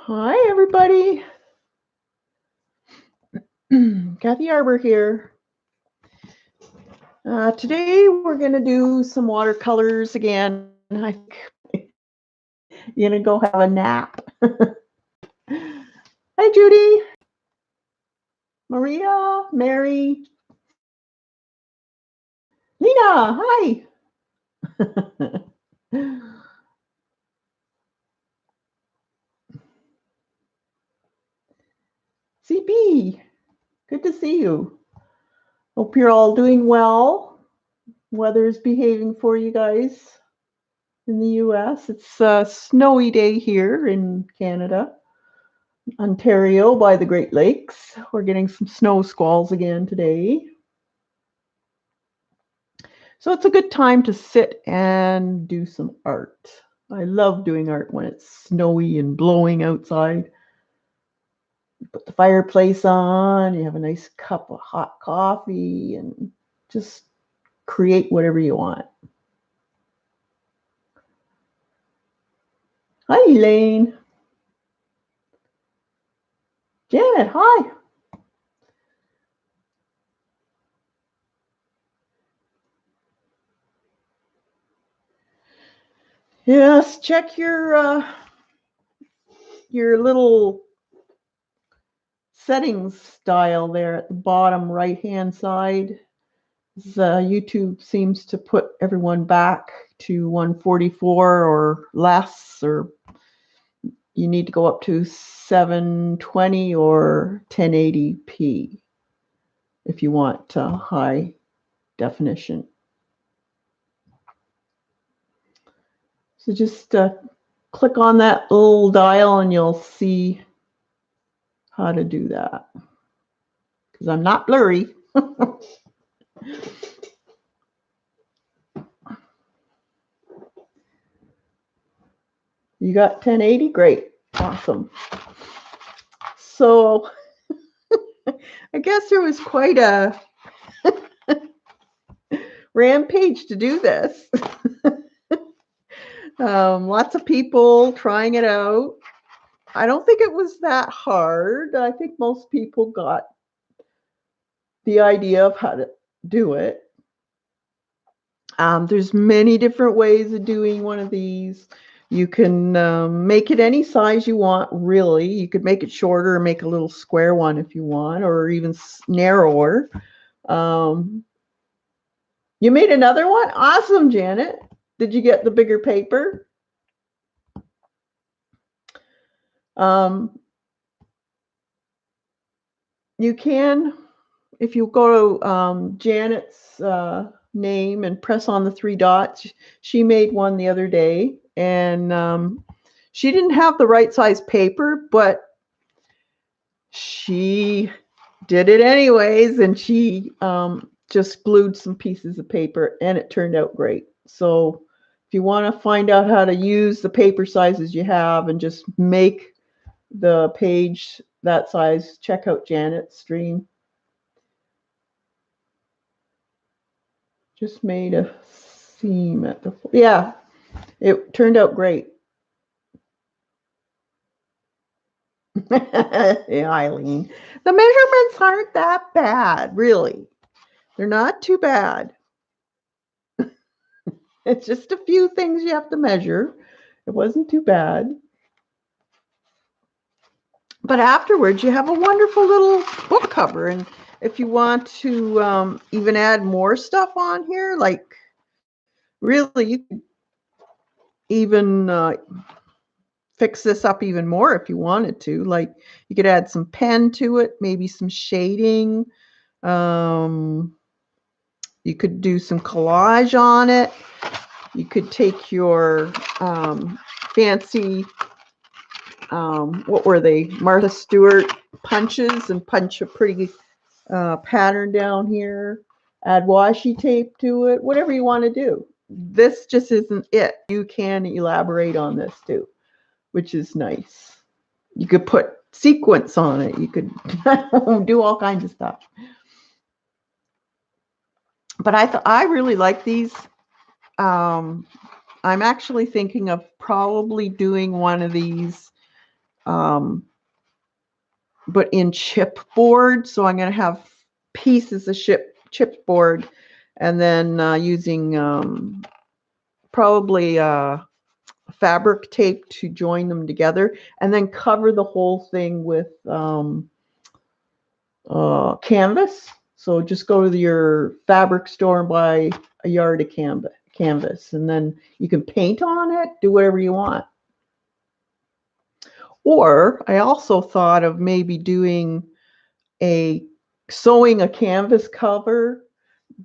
Hi, everybody. Kathy Arbor here. Today we're going to do some watercolors again. I think you're going to go have a nap. Hi, Judy. Maria, Mary. Lena, hi. CP, good to see you. Hope you're all doing well. Weather's behaving for you guys in the US. It's a snowy day here in Canada. Ontario by the Great Lakes. We're getting some snow squalls again today. So it's a good time to sit and do some art. I love doing art when it's snowy and blowing outside. You put the fireplace on, you have a nice cup of hot coffee, and just create whatever you want. Hi, Elaine. Janet, hi. Yes, check your little settings dial there at the bottom right-hand side. YouTube seems to put everyone back to 144 or less, or you need to go up to 720 or 1080p if you want high definition. So just click on that little dial and you'll see how to do that. Because I'm not blurry. You got 1080? Great. Awesome. So I guess there was quite a rampage to do this. Lots of people trying it out. I don't think it was that hard. I think most people got the idea of how to do it. There's many different ways of doing one of these. You can make it any size you want, really. You could make it shorter and make a little square one if you want, or even narrower. You made another one? Awesome, Janet. Did you get the bigger paper? You can, if you go to Janet's name and press on the 3 dots, she made one the other day, and she didn't have the right size paper, but she did it anyways, and she just glued some pieces of paper, and it turned out great. So if you want to find out how to use the paper sizes you have and just make the page that size, check out Janet's stream. Just made a seam at the, yeah, it turned out great. Yeah, Eileen, the measurements aren't that bad, really. They're not too bad. It's just a few things you have to measure. It wasn't too bad. But afterwards, you have a wonderful little book cover. And if you want to even add more stuff on here, like really, you could even fix this up even more if you wanted to. Like you could add some pen to it, maybe some shading. You could do some collage on it. You could take your fancy, what were they, Martha Stewart punches and punch a pretty pattern down here. Add washi tape to it, whatever you want to do. This just isn't it. You can elaborate on this too, which is nice. You could put sequins on it. You could do all kinds of stuff. But I really like these. I'm actually thinking of probably doing one of these but in chipboard. So I'm going to have pieces of chipboard, and then using probably fabric tape to join them together, and then cover the whole thing with canvas. So just go to your fabric store and buy a yard of canvas, and then you can paint on it, do whatever you want. Or I also thought of maybe sewing a canvas cover,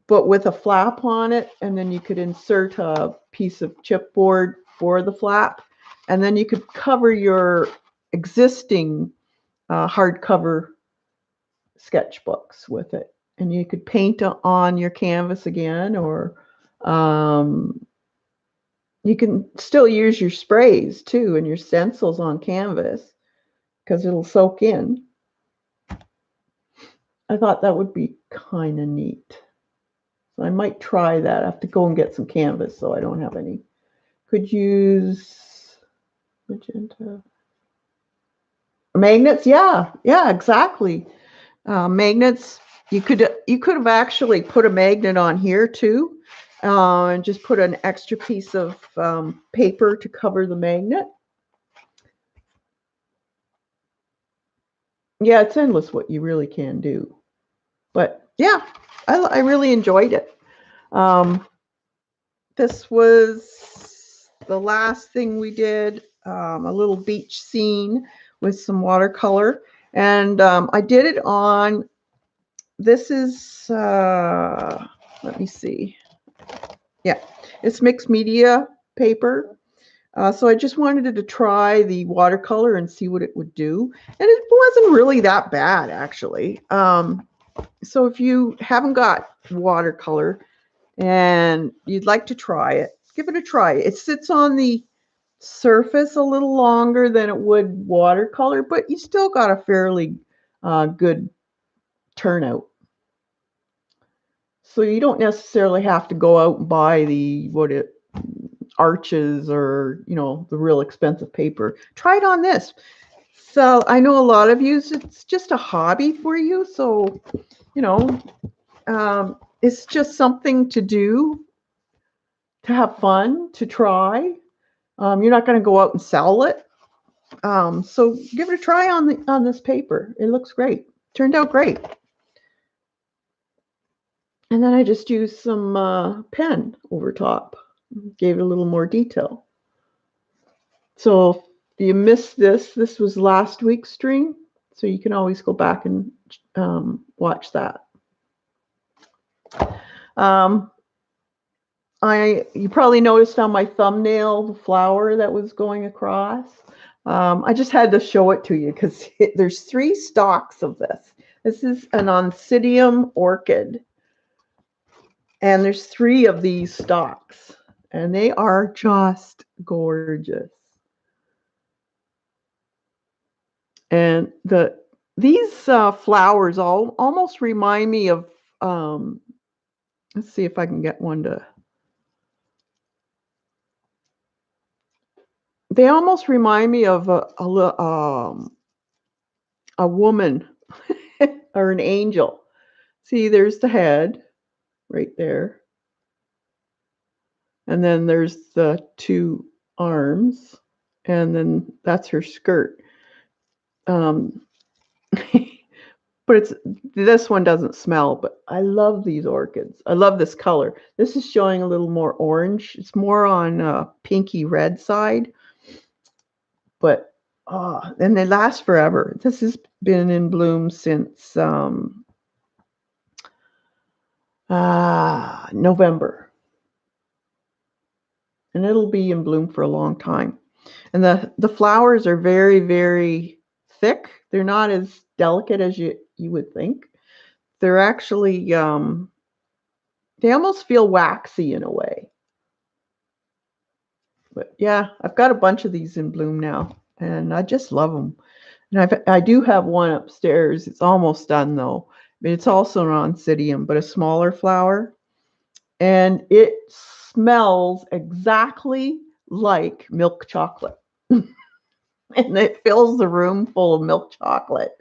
but with a flap on it, and then you could insert a piece of chipboard for the flap, and then you could cover your existing hardcover sketchbooks with it, and you could paint on your canvas again, or you can still use your sprays too and your stencils on canvas because it'll soak in. I thought that would be kind of neat. So I might try that. I have to go and get some canvas, so I don't have any. Could use magenta. Magnets, yeah, exactly. Magnets, you could have actually put a magnet on here too, and just put an extra piece of paper to cover the magnet. Yeah, it's endless what you really can do. But yeah, I really enjoyed it. This was the last thing we did, a little beach scene with some watercolor. And I did it on, this is, let me see. Yeah, it's mixed media paper. So I just wanted to try the watercolor and see what it would do. And it wasn't really that bad, actually. So if you haven't got watercolor and you'd like to try it, give it a try. It sits on the surface a little longer than it would watercolor, but you still got a fairly good turnout. So you don't necessarily have to go out and buy the Arches or the real expensive paper. Try it on this. So I know a lot of you, it's just a hobby for you. So it's just something to do, to have fun, to try. You're not going to go out and sell it. So give it a try on this paper. It looks great. Turned out great. And then I just used some pen over top. Gave it a little more detail. So if you missed this was last week's stream. So you can always go back and watch that. You probably noticed on my thumbnail the flower that was going across. I just had to show it to you because there's 3 stalks of this. This is an Oncidium orchid. And there's 3 of these stalks. And they are just gorgeous. And these flowers almost remind me of, let's see if I can get one to. They almost remind me of a woman or an angel. See, there's the head right there. And then there's the 2 arms. And then that's her skirt. But this one doesn't smell, but I love these orchids. I love this color. This is showing a little more orange. It's more on pinky red side, but and they last forever. This has been in bloom since November, and it'll be in bloom for a long time. And the flowers are very, very thick. They're not as delicate as you would think. They're actually, they almost feel waxy in a way. But yeah, I've got a bunch of these in bloom now, and I just love them. And I do have one upstairs. It's almost done though. It's also an Oncidium, but a smaller flower. And it smells exactly like milk chocolate. and it fills the room full of milk chocolate.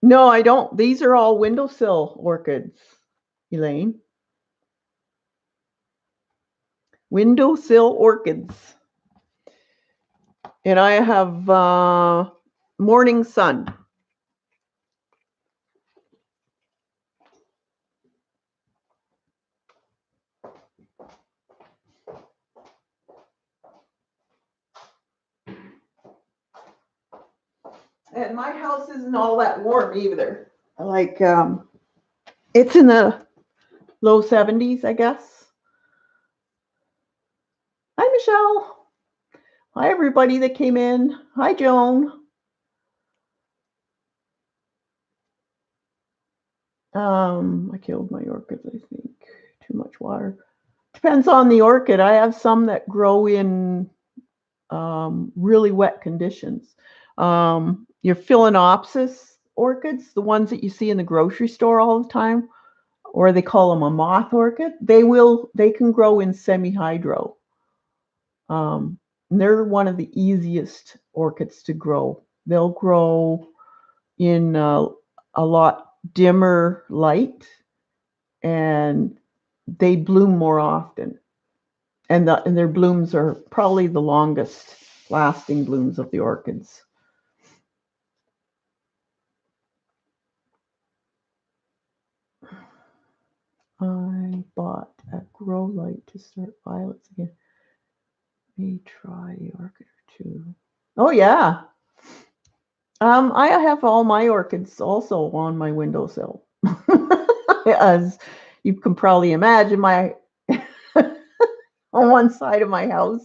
No, I don't. These are all windowsill orchids, Elaine. Windowsill orchids. And I have morning sun. And my house isn't all that warm either. Like, it's in the low 70s, I guess. Hi, Michelle. Hi, everybody that came in. Hi, Joan. I killed my orchids, I think. Too much water. Depends on the orchid. I have some that grow in really wet conditions. Your phalaenopsis orchids, the ones that you see in the grocery store all the time, or they call them a moth orchid, they can grow in semi-hydro. They're one of the easiest orchids to grow. They'll grow in a lot dimmer light, and they bloom more often. And their blooms are probably the longest lasting blooms of the orchids. I bought a grow light to start violets again. May try the orchid or two. Oh yeah. I have all my orchids also on my windowsill. As you can probably imagine, my on one side of my house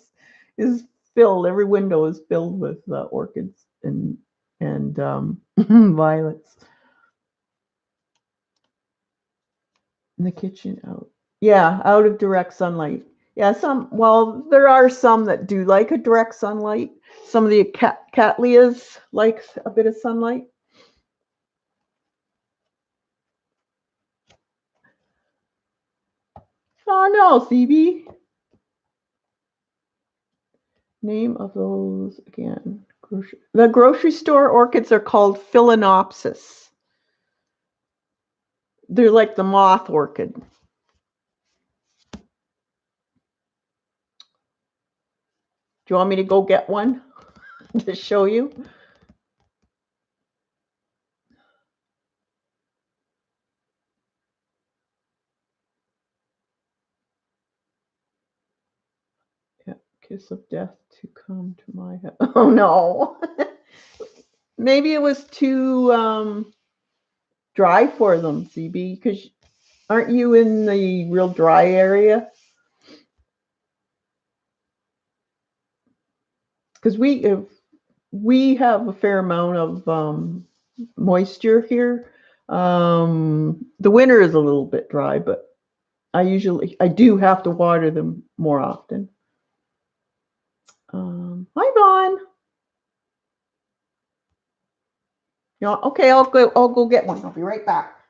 is filled. Every window is filled with orchids and violets. In the kitchen, out. Yeah, out of direct sunlight. Yeah, there are some that do like a direct sunlight. Some of the cattleyas like a bit of sunlight. Oh no, CB. Name of those again. The grocery store orchids are called phalaenopsis. They're like the moth orchid. Do you want me to go get one to show you? Yeah, kiss of death to come to my head. Oh no. Maybe it was too dry for them, CB, because aren't you in the real dry area? Because we have a fair amount of moisture here. The winter is a little bit dry, but I do have to water them more often. Hi, Vaughn. Okay, I'll go get one. I'll be right back.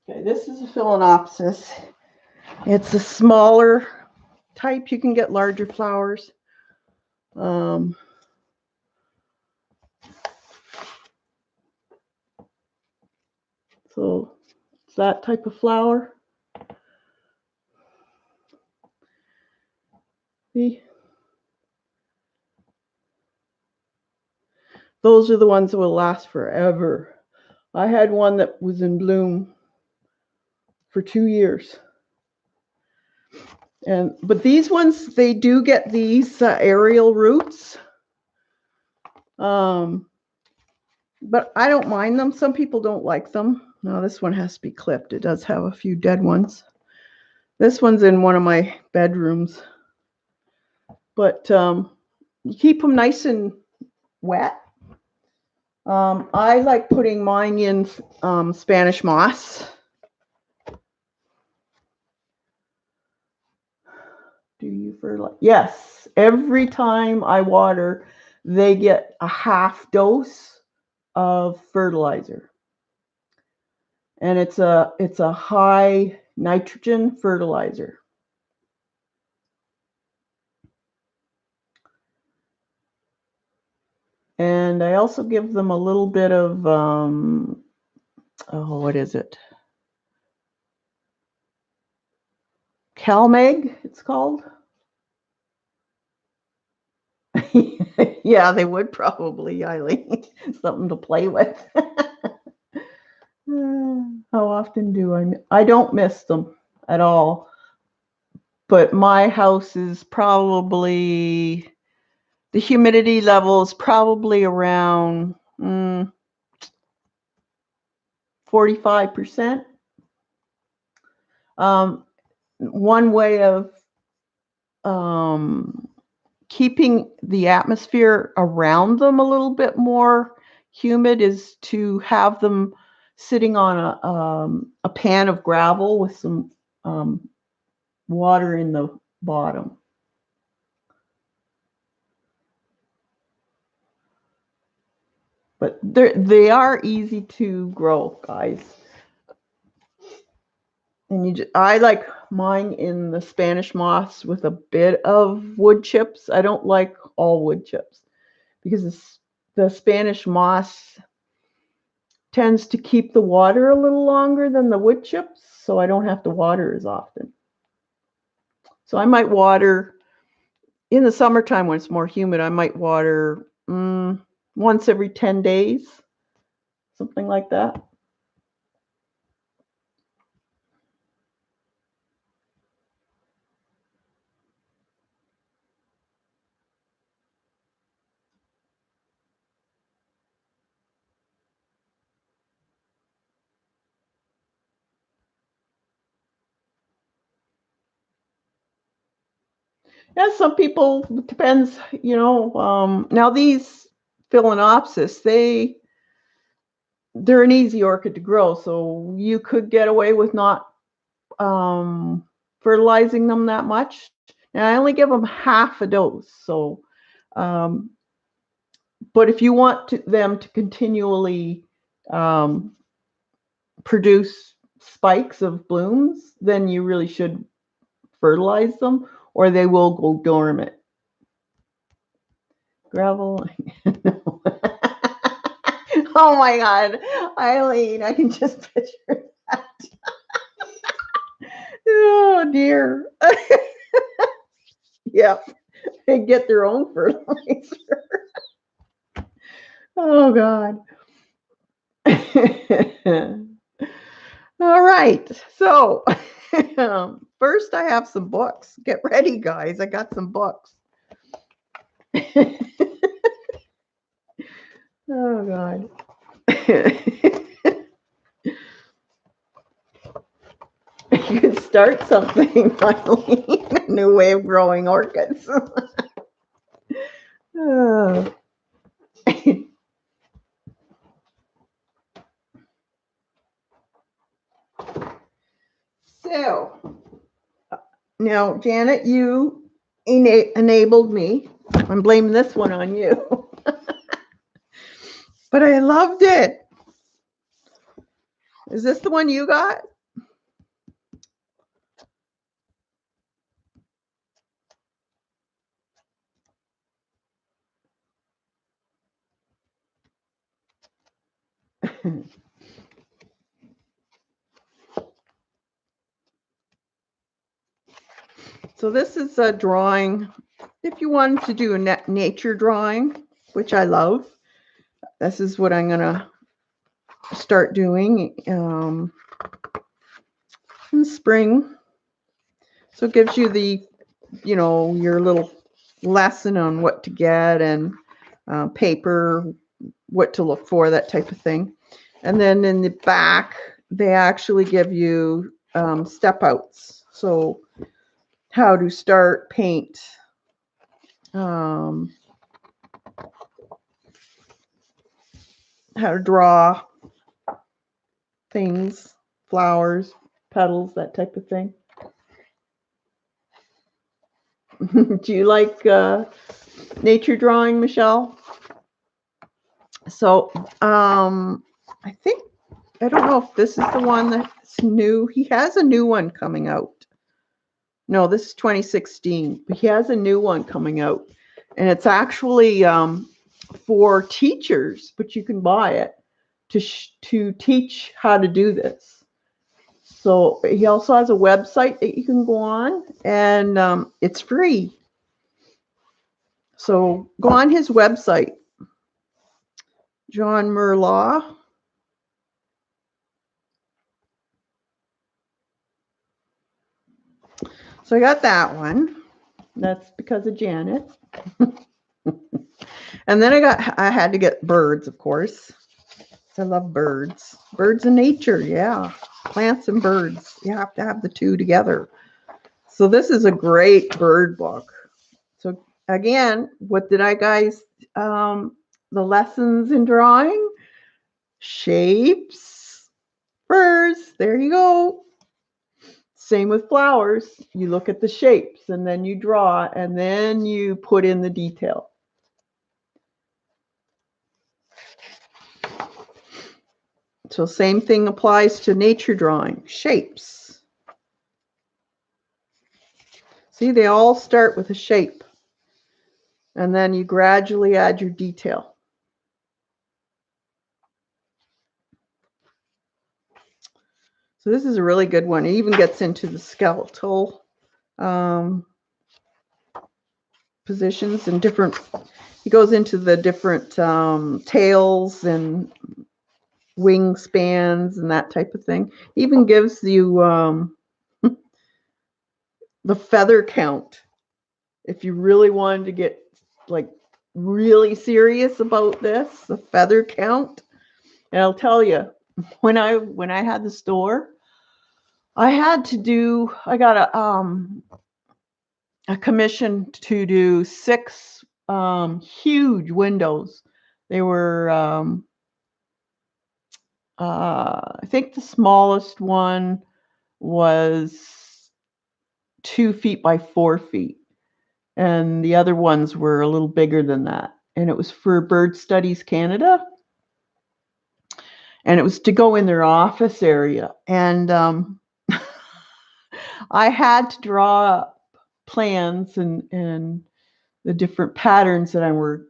Okay, this is a phalaenopsis. It's a smaller type. You can get larger flowers. So it's that type of flower. See? those are the ones that will last forever. I had one that was in bloom for 2 years. But these ones, they do get these aerial roots. But I don't mind them. Some people don't like them. No, this one has to be clipped. It does have a few dead ones. This one's in one of my bedrooms. But you keep them nice and wet. I like putting mine in Spanish moss. Do you fertilize? Yes. Every time I water, they get a half dose of fertilizer. And it's a high nitrogen fertilizer. And I also give them a little bit of what is it? CalMag, it's called. Yeah, they would probably, Eileen. Something to play with. How often do I don't miss them at all. But my house is probably, the humidity level is probably around 45%. One way of keeping the atmosphere around them a little bit more humid is to have them sitting on a pan of gravel with some water in the bottom. But they are easy to grow, guys. And I like mine in the Spanish moss with a bit of wood chips. I don't like all wood chips because the Spanish moss tends to keep the water a little longer than the wood chips, so I don't have to water as often. So I might water in the summertime when it's more humid. I might water once every 10 days, something like that. Yeah, some people, depends, now these Phalaenopsis, they're an easy orchid to grow, so you could get away with not fertilizing them that much. And I only give them half a dose, so but if you want them to continually produce spikes of blooms, then you really should fertilize them, or they will go dormant. Gravel. Oh my God, Eileen, I can just picture that. Oh dear. Yeah, they get their own fertilizer. Oh God. All right, so first I have some books. Get ready, guys. I got some books. Oh God. You could start something, finally. A new way of growing orchids. Oh. So, now, Janet, you enabled me. I'm blaming this one on you. But I loved it. Is this the one you got? So this is a drawing. If you wanted to do a nature drawing, which I love, this is what I'm gonna start doing in spring. So it gives you the, your little lesson on what to get and paper, what to look for, that type of thing. And then in the back, they actually give you step outs. So how to start, paint, how to draw things, flowers, petals, that type of thing. Do you like nature drawing, Michelle? So I think, I don't know if this is the one that's new. He has a new one coming out. No, this is 2016. But he has a new one coming out. And it's actually for teachers, but you can buy it to teach how to do this. So he also has a website that you can go on, and it's free. So go on his website, John Merlaw. So I got that one. That's because of Janet. And then I had to get birds, of course. I love birds. Birds and nature, yeah. Plants and birds. You have to have the two together. So this is a great bird book. So again, what did I guys, the lessons in drawing? Shapes, birds, there you go. Same with flowers. You look at the shapes and then you draw and then you put in the detail. So same thing applies to nature drawing, shapes. See, they all start with a shape. And then you gradually add your detail. So this is a really good one. It even gets into the skeletal positions and different, he goes into the different tails and wingspans and that type of thing. Even gives you the feather count. If you really wanted to get like really serious about this, the feather count. And I'll tell you, when I had the store, I got a commission to do 6 huge windows. They were I think the smallest one was 2 feet by 4 feet. And the other ones were a little bigger than that. And it was for Bird Studies Canada. And it was to go in their office area. And I had to draw plans and the different patterns that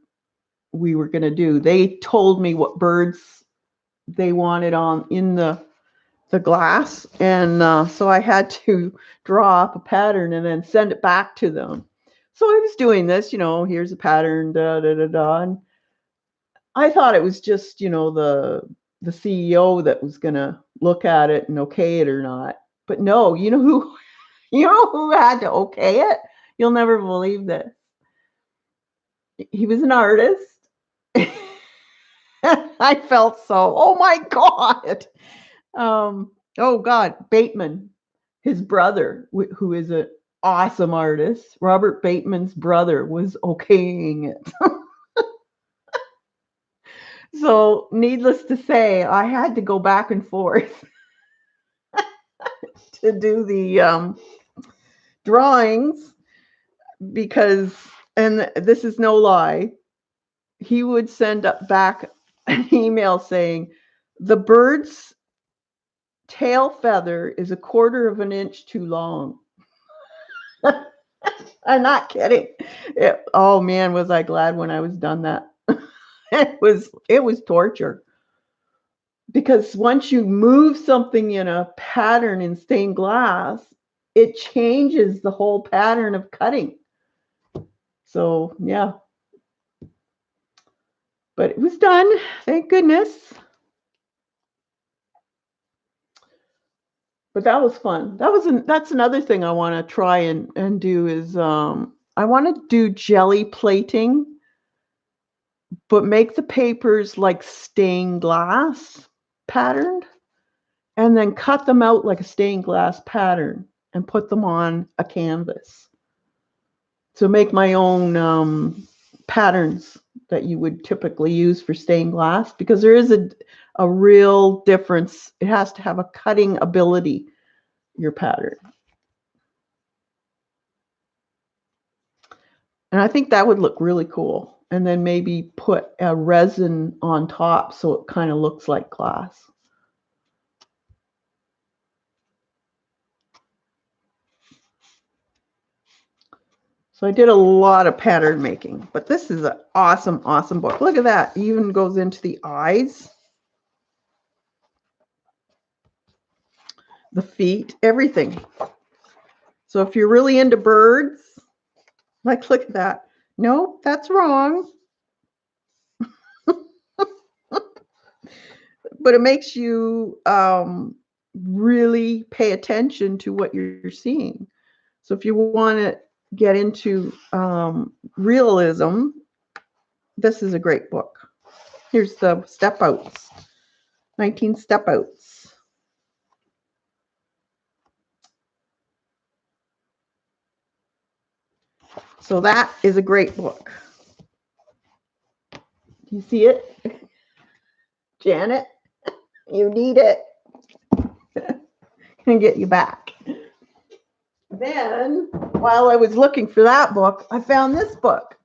we were going to do. They told me what birds they wanted on in the glass. And so I had to draw up a pattern and then send it back to them. So I was doing this, here's a pattern, da, da, da, da. And I thought it was just, the CEO that was going to look at it and okay it or not. But no, you know who had to okay it? You'll never believe this. He was an artist. I felt so, oh my God. Oh God, Bateman, his brother, who is an awesome artist, Robert Bateman's brother was okaying it. So needless to say, I had to go back and forth to do the drawings because, and this is no lie, he would send back an email saying, the bird's tail feather is 1/4 of an inch too long. I'm not kidding. Oh man, was I glad when I was done that. It was torture. Because once you move something in a pattern in stained glass, it changes the whole pattern of cutting. So yeah. But it was done, thank goodness. But that was fun. That's another thing I want to try and do is I want to do jelly plating, but make the papers like stained glass patterned, and then cut them out like a stained glass pattern and put them on a canvas. So make my own patterns that you would typically use for stained glass, because there is a real difference. It has to have a cutting ability, your pattern. And I think that would look really cool. And then maybe put a resin on top so it kind of looks like glass. So I did a lot of pattern making, but this is an awesome, awesome book. Look at that. It even goes into the eyes, the feet, everything. So if you're really into birds, like, look at that. No, that's wrong. But it makes you really pay attention to what you're seeing. So if you want to get into realism, this is a great book. Here's the step outs, 19 step outs. So that is a great book. Do you see it? Janet, you need it. Can get you back. Then, while I was looking for that book, I found this book,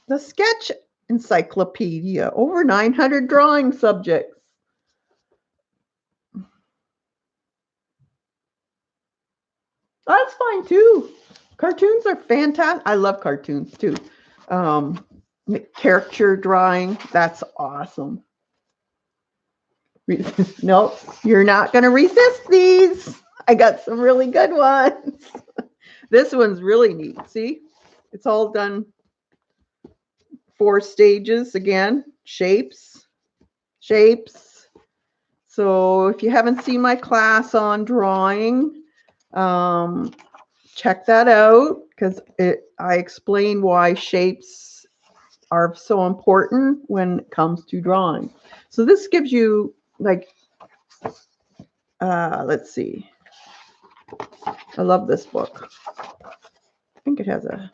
the Sketch Encyclopedia, over 900 drawing subjects. That's fine too. Cartoons are fantastic. I love cartoons too. Character drawing, that's awesome. Nope, you're not going to resist these. I got some really good ones. This one's really neat. See, it's all done 4 stages again, shapes. So if you haven't seen my class on drawing, check that out, because I explain why shapes are so important when it comes to drawing. So this gives you, like, let's see. I love this book. I think it has a,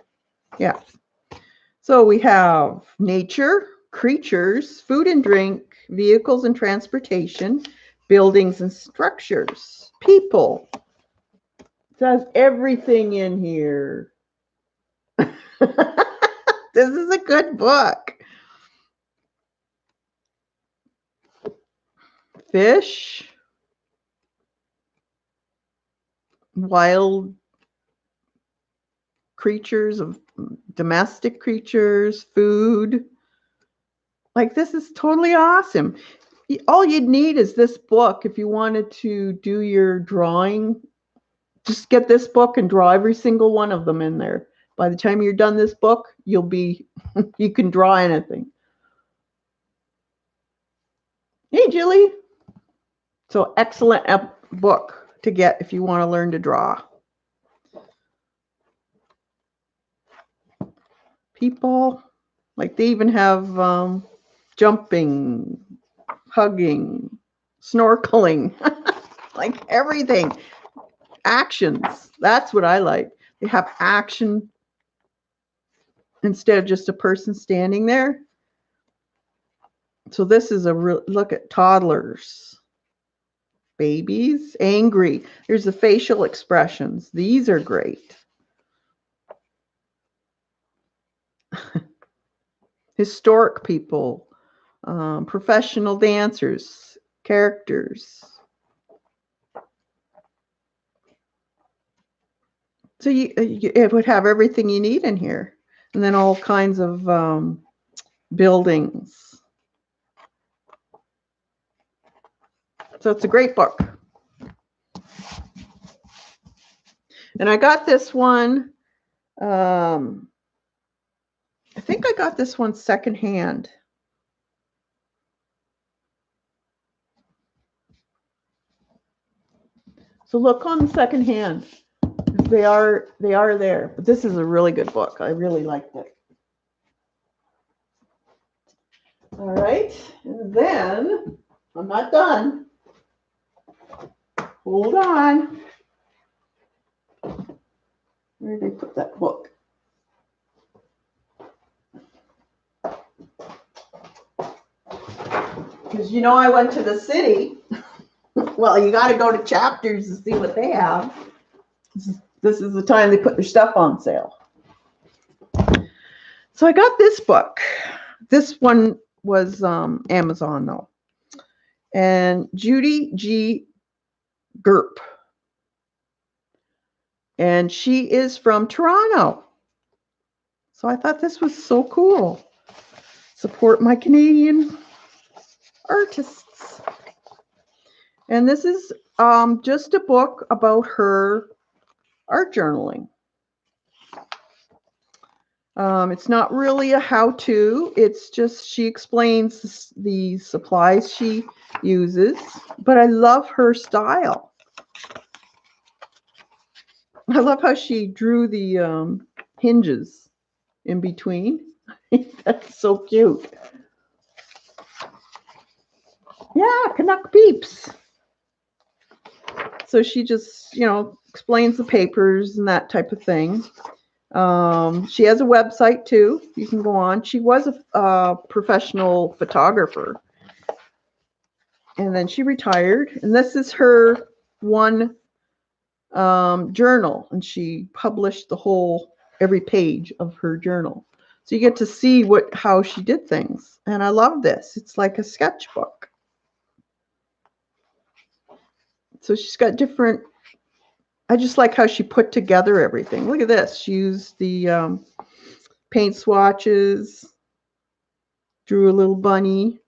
yeah. So we have nature, creatures, food and drink, vehicles and transportation, buildings and structures, people. It has everything in here. This is a good book. Fish, wild creatures, of domestic creatures, food. Like, this is totally awesome. All you'd need is this book if you wanted to do your drawing. Just get this book and draw every single one of them in there. By the time you're done this book, you'll be, you can draw anything. Hey, Julie. So excellent book to get if you want to learn to draw. People, like, they even have jumping, hugging, snorkeling, like everything. Actions. That's what I like. They have action instead of just a person standing there. So this is a real look at toddlers, babies, angry. Here's the facial expressions. These are great. Historic people, professional dancers, characters. So it would have everything you need in here. And then all kinds of buildings. So it's a great book. And I got this one I think I got this one secondhand. So look on the second hand. They are there. But this is a really good book. I really liked it. All right. And then I'm not done. Hold on. Where did I put that book? Because you know I went to the city. Well, you got to go to Chapters to see what they have. This is the time they put their stuff on sale. So I got this book. This one was Amazon though. And Judy G. Gerp. And she is from Toronto. So I thought this was so cool. Support my Canadian artists. And this is just a book about her art journaling. It's not really a how-to. It's just she explains the supplies she uses. But I love her style. I love how she drew the hinges in between. That's so cute. Yeah, Canuck peeps. So she just, explains the papers and that type of thing. She has a website too. You can go on. She was a professional photographer. And then she retired. And this is her one journal. And she published every page of her journal. So you get to see how she did things. And I love this. It's like a sketchbook. So she's got different, I just like how she put together everything. Look at this. She used the paint swatches, drew a little bunny.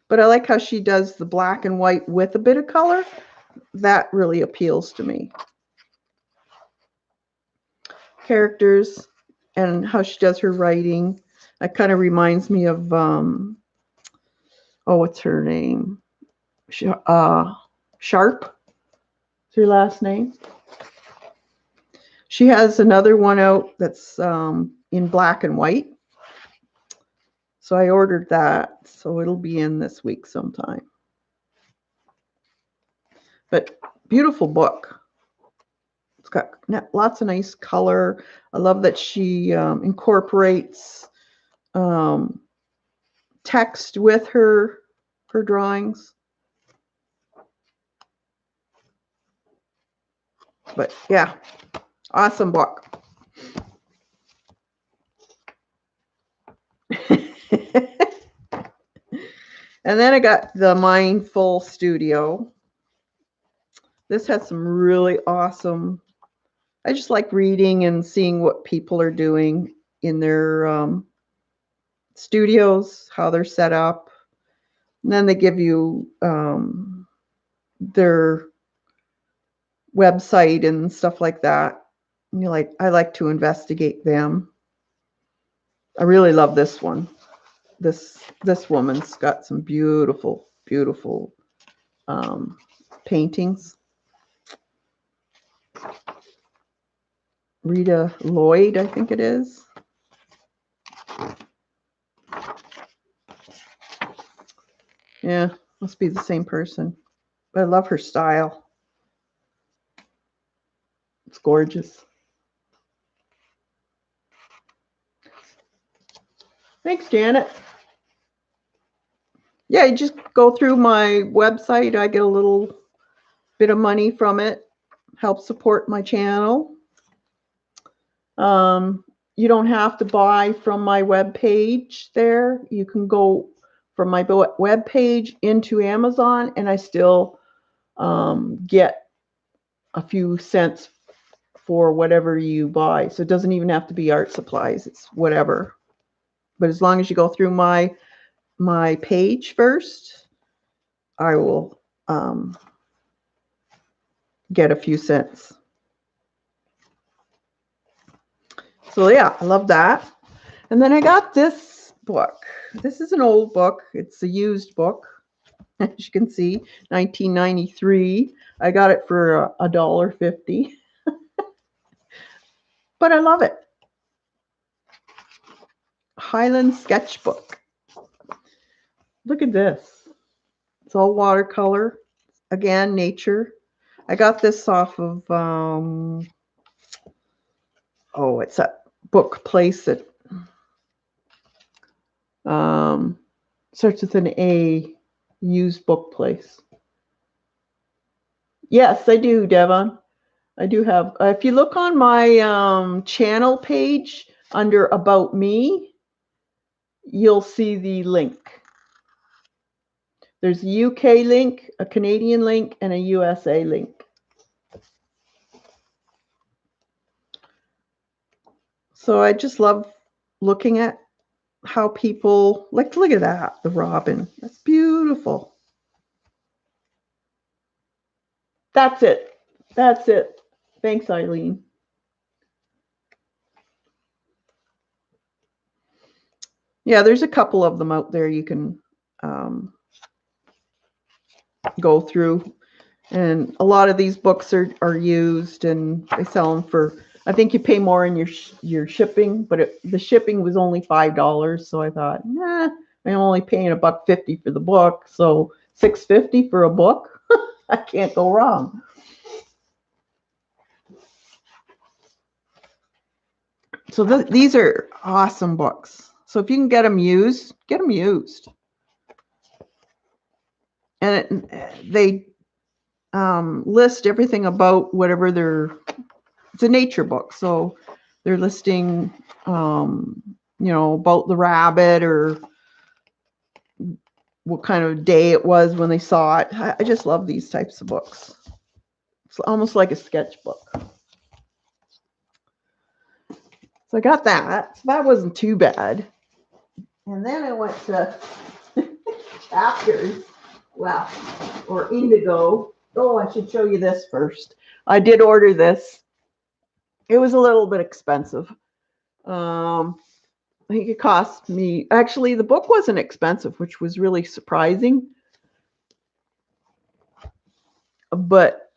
But I like how she does the black and white with a bit of color. That really appeals to me. Characters and how she does her writing. That kind of reminds me of, what's her name? Sharp is her last name. She has another one out that's in black and white. So I ordered that. So it'll be in this week sometime. But beautiful book. It's got lots of nice color. I love that she incorporates text with her drawings. But yeah, awesome book. And then I got the Mindful Studio. This has some really awesome, I just like reading and seeing what people are doing in their studios, how they're set up. And then they give you their website and stuff like that. And I like to investigate them. I really love this one. This woman's got some beautiful, beautiful paintings. Rita Lloyd, I think it is. Yeah, must be the same person. But I love her style. It's gorgeous. Thanks, Janet. Yeah, you just go through my website. I get a little bit of money from it. Help support my channel. You don't have to buy from my web page there. You can go from my web page into Amazon, and I still get a few cents for whatever you buy. So it doesn't even have to be art supplies. It's whatever. But as long as you go through my page first, I will get a few cents. So yeah, I love that. And then I got this book. This is an old book. It's a used book. As you can see, 1993. I got it for $1.50. But I love it. Highland Sketchbook. Look at this. It's all watercolor. Again, nature. I got this off of, it's a book place that starts with an A, used book place. Yes, I do, Devon. I do have, if you look on my channel page under About Me, you'll see the link. There's a UK link, a Canadian link, and a USA link. So I just love looking at how people, like, look at that, the robin. That's beautiful. That's it. That's it. Thanks, Eileen. Yeah, there's a couple of them out there you can go through. And a lot of these books are used, and they sell them for, I think you pay more in your shipping, but the shipping was only $5. So I thought, nah, I'm only paying $1.50 for the book. So $6.50 for a book, I can't go wrong. So these are awesome books. So if you can get them used, get them used. And they list everything about whatever it's a nature book. So they're listing, about the rabbit or what kind of day it was when they saw it. I just love these types of books. It's almost like a sketchbook. So I got that. So that wasn't too bad. And then I went to Chapters, or Indigo. Oh, I should show you this first. I did order this. It was a little bit expensive. I think it cost me, actually, the book wasn't expensive, which was really surprising. But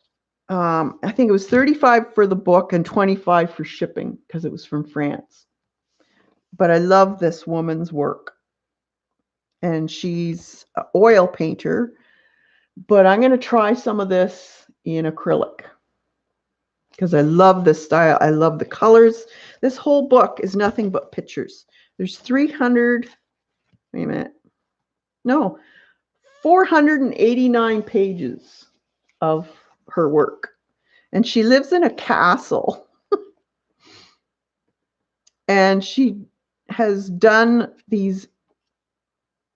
I think it was $35 for the book and $25 for shipping because it was from France. But I love this woman's work. And she's an oil painter. But I'm going to try some of this in acrylic because I love this style. I love the colors. This whole book is nothing but pictures. There's 489 pages of her work. And she lives in a castle. And she has done these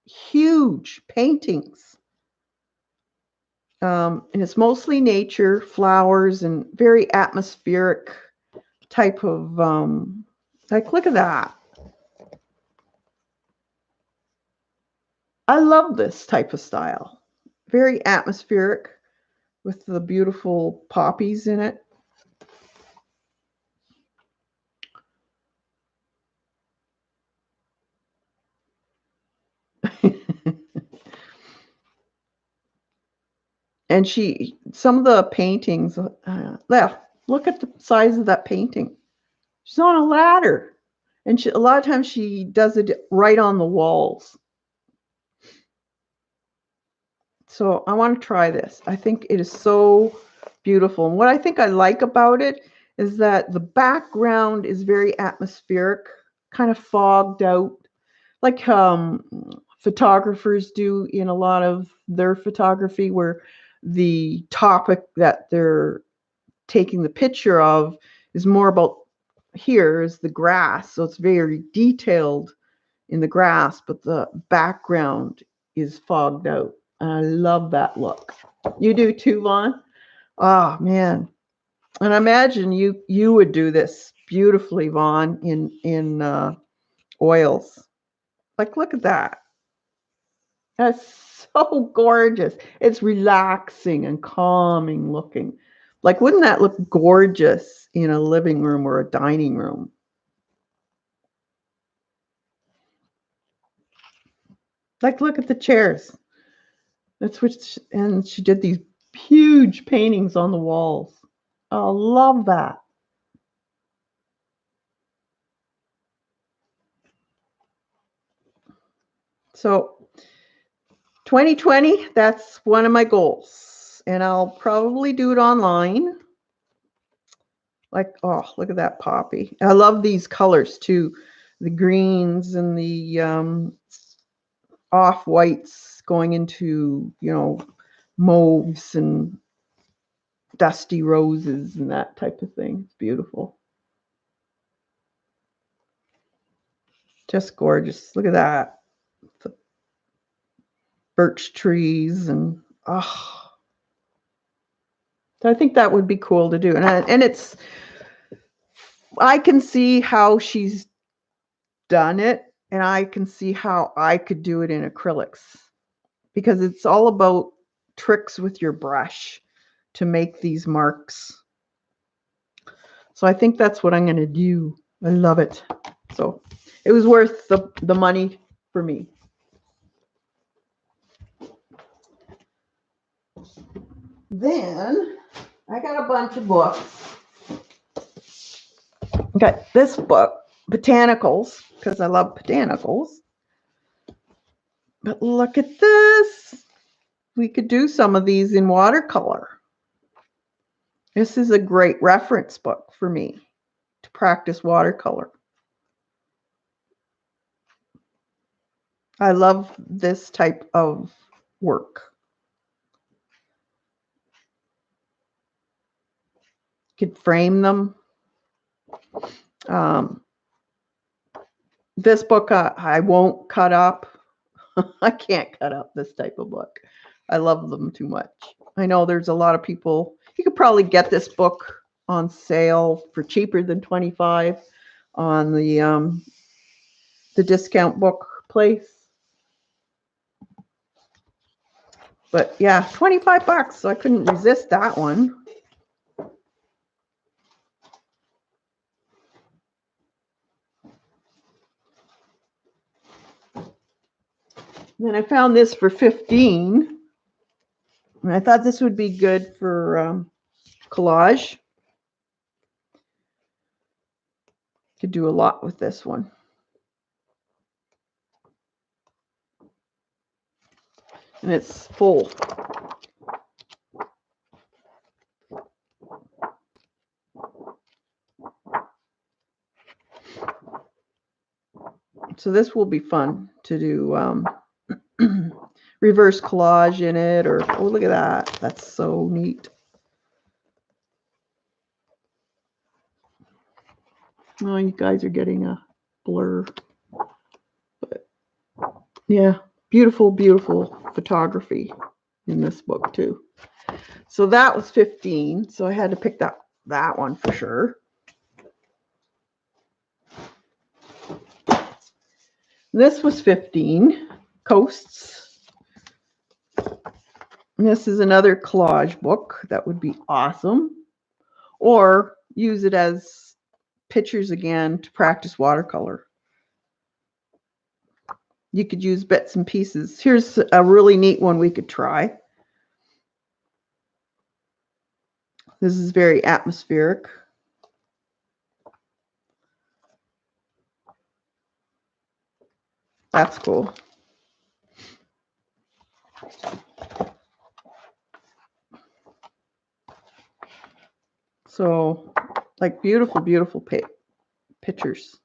huge paintings. And it's mostly nature, flowers, and very atmospheric type of, look at that. I love this type of style. Very atmospheric with the beautiful poppies in it. And some of the paintings, look at the size of that painting. She's on a ladder. And a lot of times she does it right on the walls. So I want to try this. I think it is so beautiful. And what I think I like about it is that the background is very atmospheric, kind of fogged out, like photographers do in a lot of their photography, where the topic that they're taking the picture of is more about, here is the grass. So it's very detailed in the grass, but the background is fogged out. And I love that look. You do too, Vaughn? Oh, man. And I imagine you would do this beautifully, Vaughn, in oils. Like, look at that. That's so gorgeous. It's relaxing and calming looking. Like, wouldn't that look gorgeous in a living room or a dining room? Like, look at the chairs. That's what, and she did these huge paintings on the walls. I love that. So 2020, that's one of my goals. And I'll probably do it online. Like, oh, look at that poppy. I love these colors too. The greens and the off-whites going into, you know, mauves and dusty roses and that type of thing. It's beautiful. Just gorgeous. Look at that. The birch trees and oh. So I think that would be cool to do. And it's, I can see how she's done it, and I can see how I could do it in acrylics, because it's all about tricks with your brush to make these marks. So I think that's what I'm going to do. I love it. So it was worth the money for me. Then I got a bunch of books. I got this book, Botanicals, because I love botanicals. But look at this. We could do some of these in watercolor. This is a great reference book for me to practice watercolor. I love this type of work. You could frame them. This book I won't cut up. I can't cut up this type of book. I love them too much. I know there's a lot of people. You could probably get this book on sale for cheaper than $25 on the discount book place. But yeah, $25, so I couldn't resist that one. Then I found this for $15. And I thought this would be good for collage. Could do a lot with this one. And it's full. So this will be fun to do reverse collage in it, or oh, look at that. That's so neat. Oh, you guys are getting a blur. But yeah, beautiful, beautiful photography in this book too. So that was $15. So I had to pick that one for sure. This was $15. Coasts. And this is another collage book. That would be awesome. Or use it as pictures again to practice watercolor. You could use bits and pieces. Here's a really neat one we could try. This is very atmospheric. That's cool. So, like beautiful, beautiful pictures.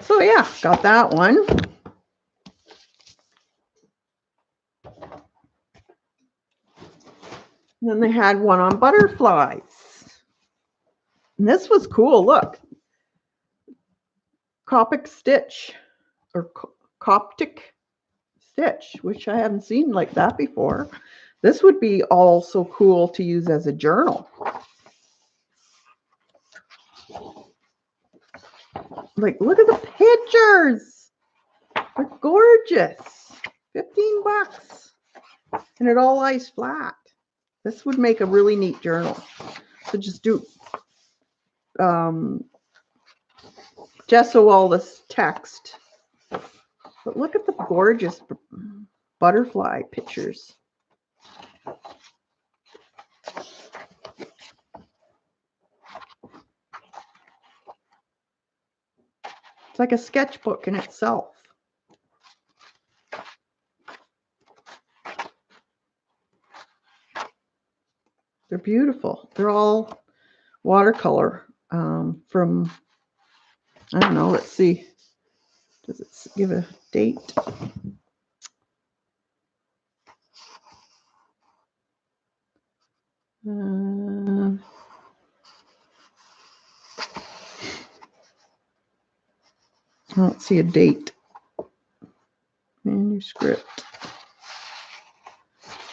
So yeah, got that one. And then they had one on butterflies. And this was cool. Look. Coptic stitch, or Coptic stitch, which I haven't seen like that before. This would be also cool to use as a journal. Like, look at the pictures. They're gorgeous. $15. And it all lies flat. This would make a really neat journal. So just do gesso all this text. But look at the gorgeous butterfly pictures. It's like a sketchbook in itself. They're beautiful. They're all watercolor from, I don't know, let's see. Does it give a date? I don't see a date. Manuscript.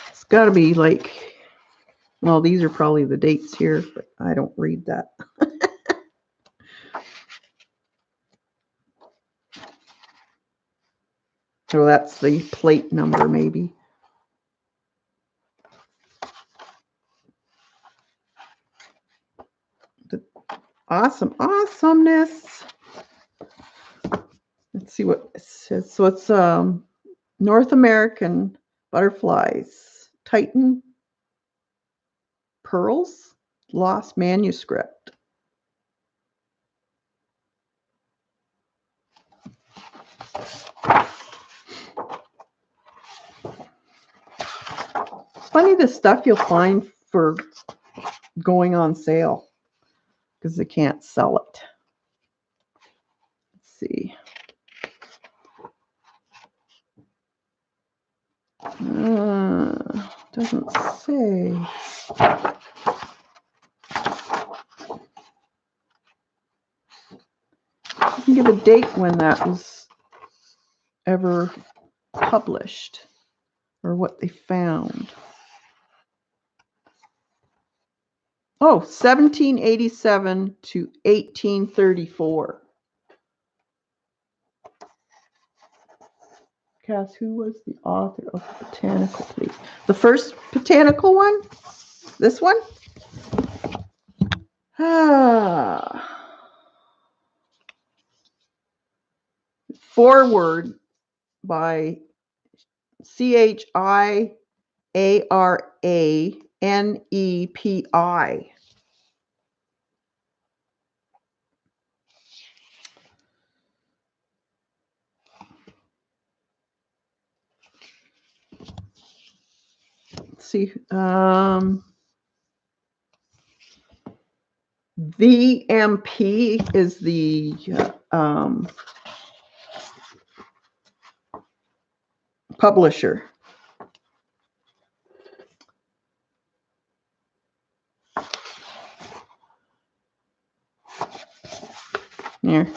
It's got to be like, well, these are probably the dates here, but I don't read that. So that's the plate number, maybe. The awesomeness. Let's see what it says. So it's North American butterflies, Titan pearls, lost manuscript. It's funny the stuff you'll find for going on sale because they can't sell it. Let's see. Doesn't say. You can give a date when that was ever published or what they found. Oh, 1787 to 1834. Cass, who was the author of the botanical, please? The first botanical one? This one? Foreword by Chiaranepi. Let's see. VMP is the publisher. Here.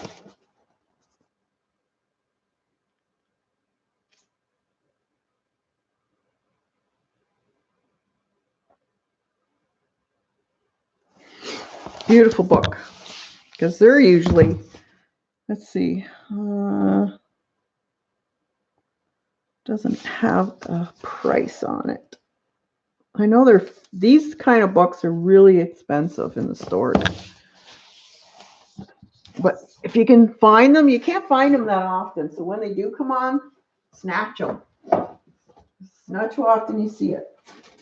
Beautiful book. Because they're usually, let's see, doesn't have a price on it. I know these kind of books are really expensive in the stores. But if you can find them, you can't find them that often. So when they do come on, snatch them. It's not too often you see it.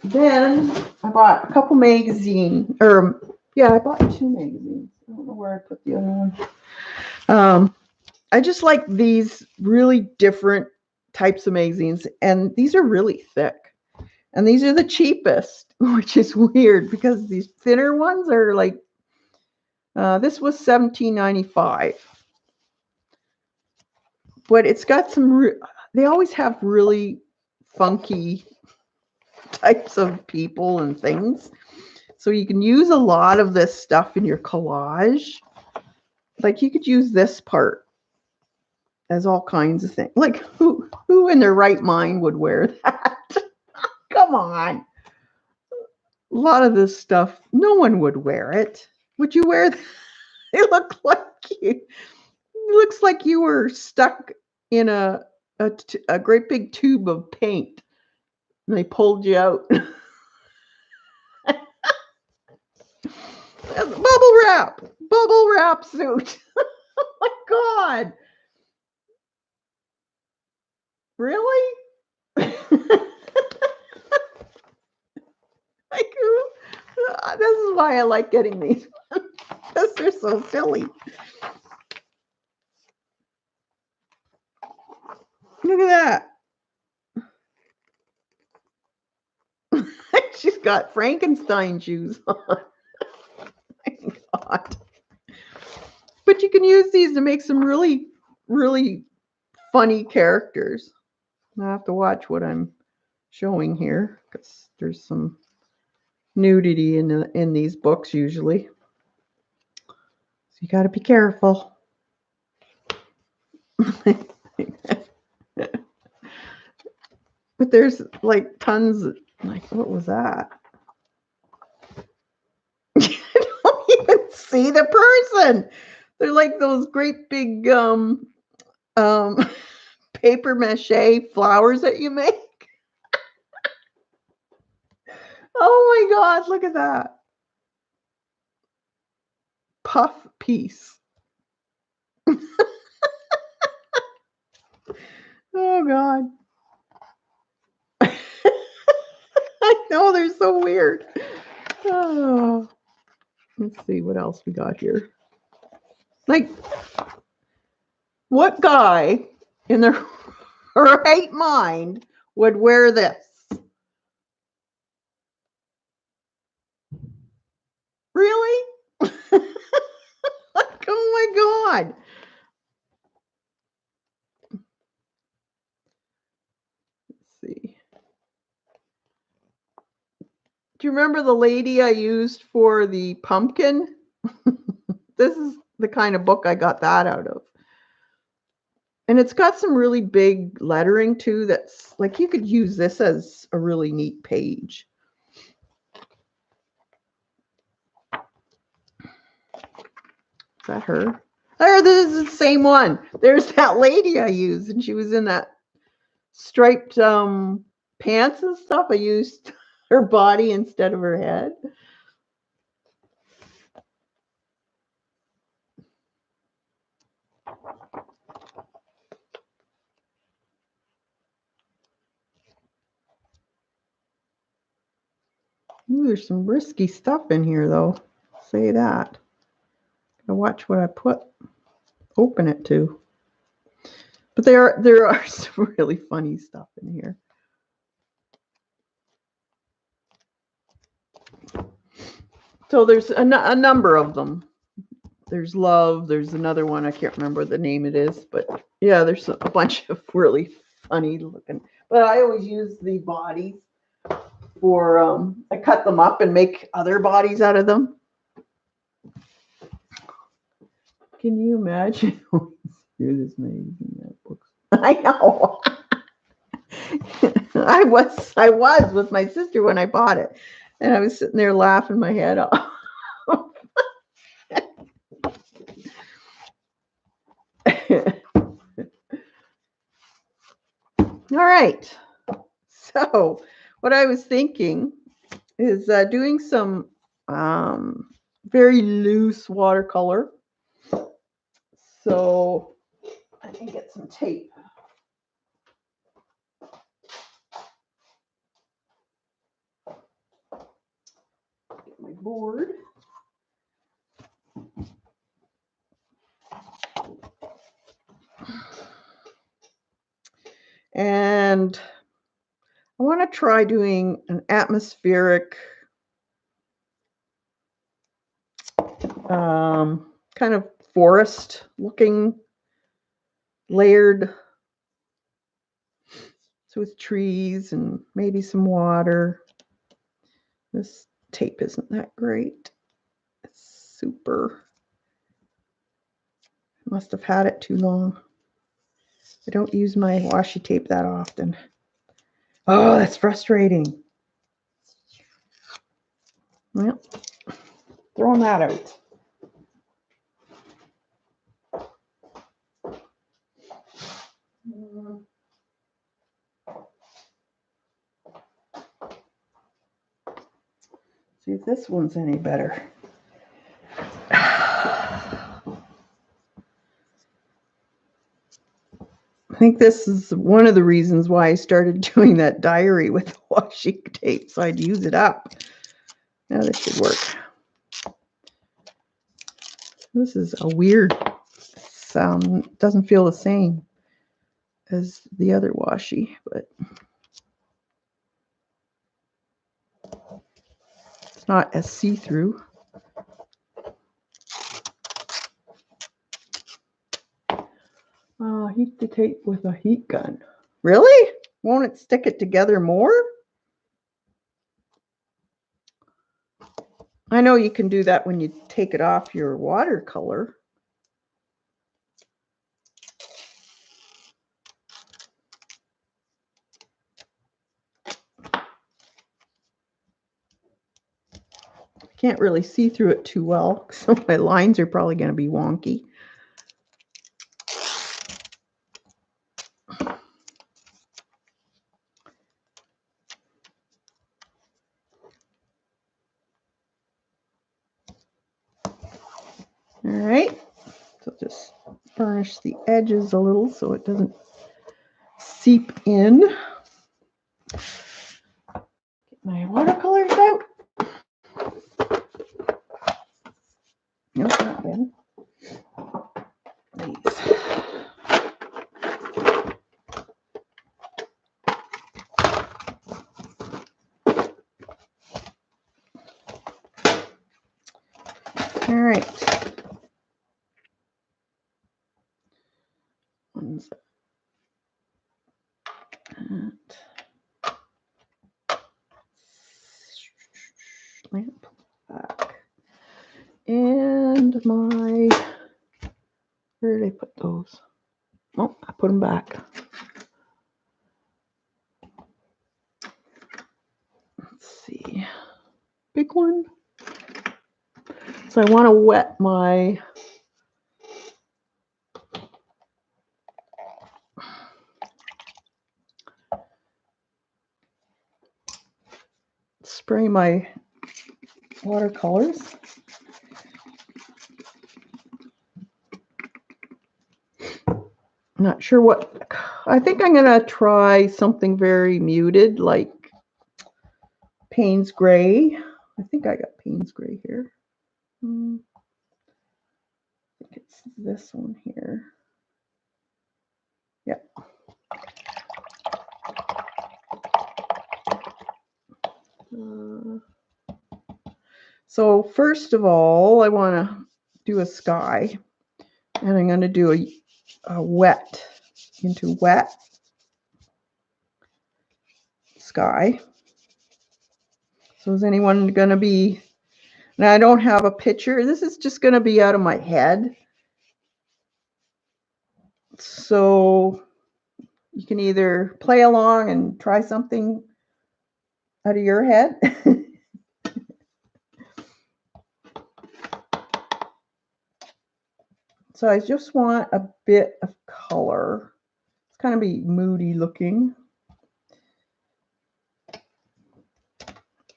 Then I bought a couple magazines, I bought 2 magazines. I don't know where I put the other one. I just like these really different types of magazines, and these are really thick. And these are the cheapest, which is weird because these thinner ones are like, this was $17.95. But it's got some, they always have really funky types of people and things. So you can use a lot of this stuff in your collage. Like you could use this part as all kinds of things. Like who in their right mind would wear that? Come on. A lot of this stuff, no one would wear it. Would you wear that? It looks like you were stuck in a great big tube of paint. And they pulled you out. Bubble wrap suit. Oh my God. Really? Like who? This is why I like getting these because they're so silly. Look at that. She's got Frankenstein shoes on. Thank God. But you can use these to make some really, really funny characters. I have to watch what I'm showing here because there's some nudity in these books usually. So you got to be careful. But there's like tons of, like, what was that? You don't even see the person. They're like those great big paper mache flowers that you make. Oh my God, look at that. Puff piece. Oh God. I know, they're so weird. Oh. Let's see what else we got here. Like, what guy in their right mind would wear this? Really? Like, oh my God. Let's see. Do you remember the lady I used for the pumpkin? This is the kind of book I got that out of. And it's got some really big lettering too. That's like, you could use this as a really neat page. Is that her? There, this is the same one. There's that lady I used, and she was in that striped pants and stuff. I used her body instead of her head. Ooh, there's some risky stuff in here, though. I'll say that. Gotta watch what I open it to. But there are some really funny stuff in here. So there's a number of them. There's Love. There's another one. I can't remember the name it is. But yeah, there's a bunch of really funny looking. But I always use the bodies for, I cut them up and make other bodies out of them. Can you imagine? Here's this amazing books. I know. I was with my sister when I bought it, and I was sitting there laughing my head off. All right. So what I was thinking is doing some very loose watercolor. So I can get some tape. Get my board. And I want to try doing an atmospheric kind of forest looking layered. So with trees and maybe some water. This tape isn't that great. It's super. I must have had it too long. I don't use my washi tape that often. Oh, that's frustrating. Well, throwing that out. See if this one's any better. think this is one of the reasons why I started doing that diary with washi tape, so I'd use it up. Now this should work. This is a weird sound. It doesn't feel the same as the other washi, but it's not as see-through. Heat the tape with a heat gun. Really? Won't it stick it together more? I know you can do that when you take it off your watercolor. Can't really see through it too well, so my lines are probably going to be wonky. All right, so just burnish the edges a little so it doesn't seep in. Get my watercolors out. Nope, not them. These. All right. One's that. Lamp back. And my, where did I put those? Oh, I put them back. Let's see. Big one. So I want to wet my spray my watercolors. Not sure what, I think I'm going to try something very muted like Payne's Gray. I think I got Payne's Gray here. I think it's this one here. Yeah. So first of all, I want to do a sky, and I'm going to do a wet into wet sky. So is anyone going to be, now I don't have a picture. This is just going to be out of my head. So you can either play along and try something out of your head. So I just want a bit of color. It's kind of be moody looking.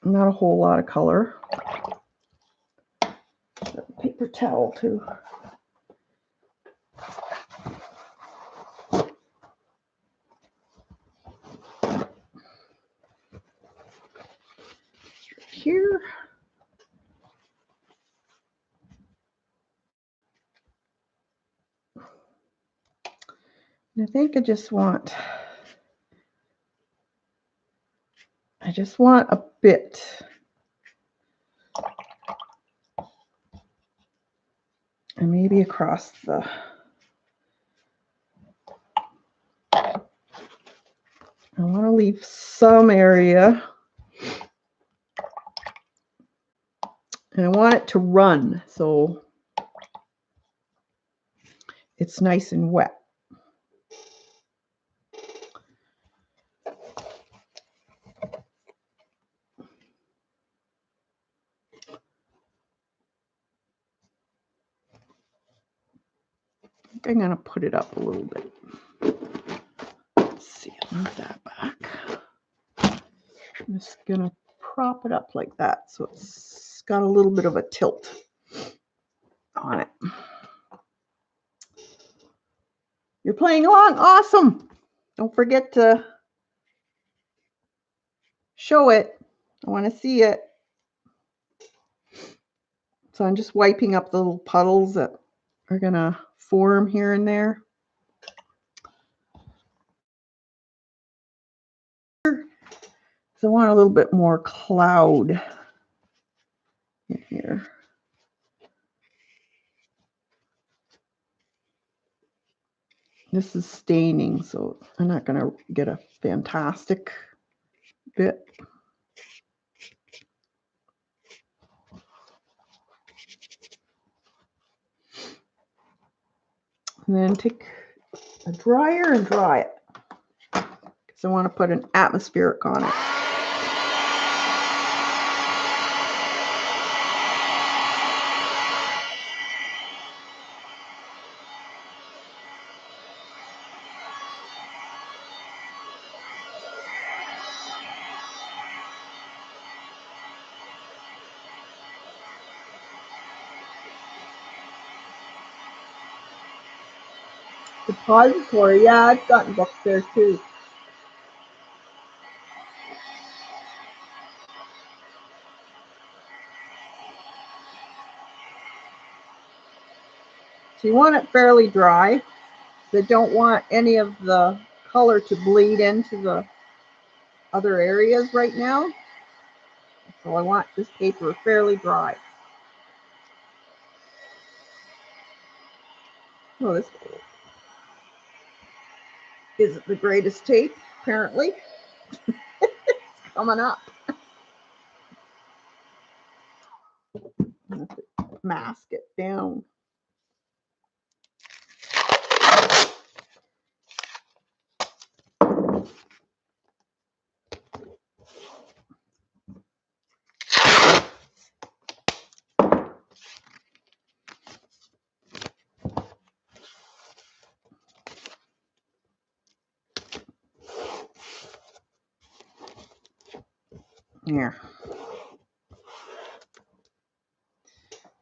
Not a whole lot of color. Paper towel too. Here. And I think I just want a bit. And maybe across the, I want to leave some area. And I want it to run, so it's nice and wet. I think I'm going to put it up a little bit. Let's see, I'll move that back. I'm just going to prop it up like that so it's got a little bit of a tilt on it. You're playing along? Awesome. Don't forget to show it. I want to see it. So I'm just wiping up the little puddles that are going to form here and there. So I want a little bit more cloud in here. This is staining, so I'm not going to get a fantastic bit. And then take a dryer and dry it, because I want to put an atmospheric on it. Depository, yeah, I've gotten books there too. So you want it fairly dry. They don't want any of the color to bleed into the other areas right now. So I want this paper fairly dry. Oh, this isn't the greatest tape, apparently. It's coming up. I have to mask it down. Here.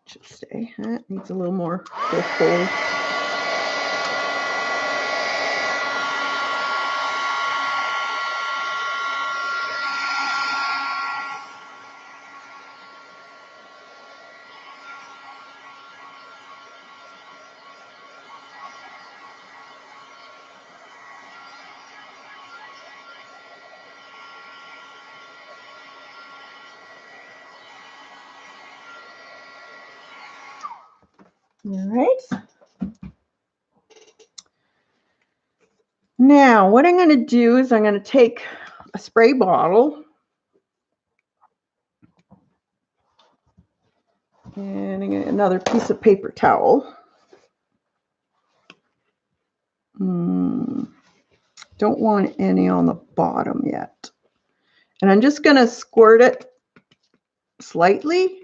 Should stay. It needs a little more cold. All right. Now, what I'm going to do is I'm going to take a spray bottle and I'm going to get another piece of paper towel. Don't want any on the bottom yet. And I'm just going to squirt it slightly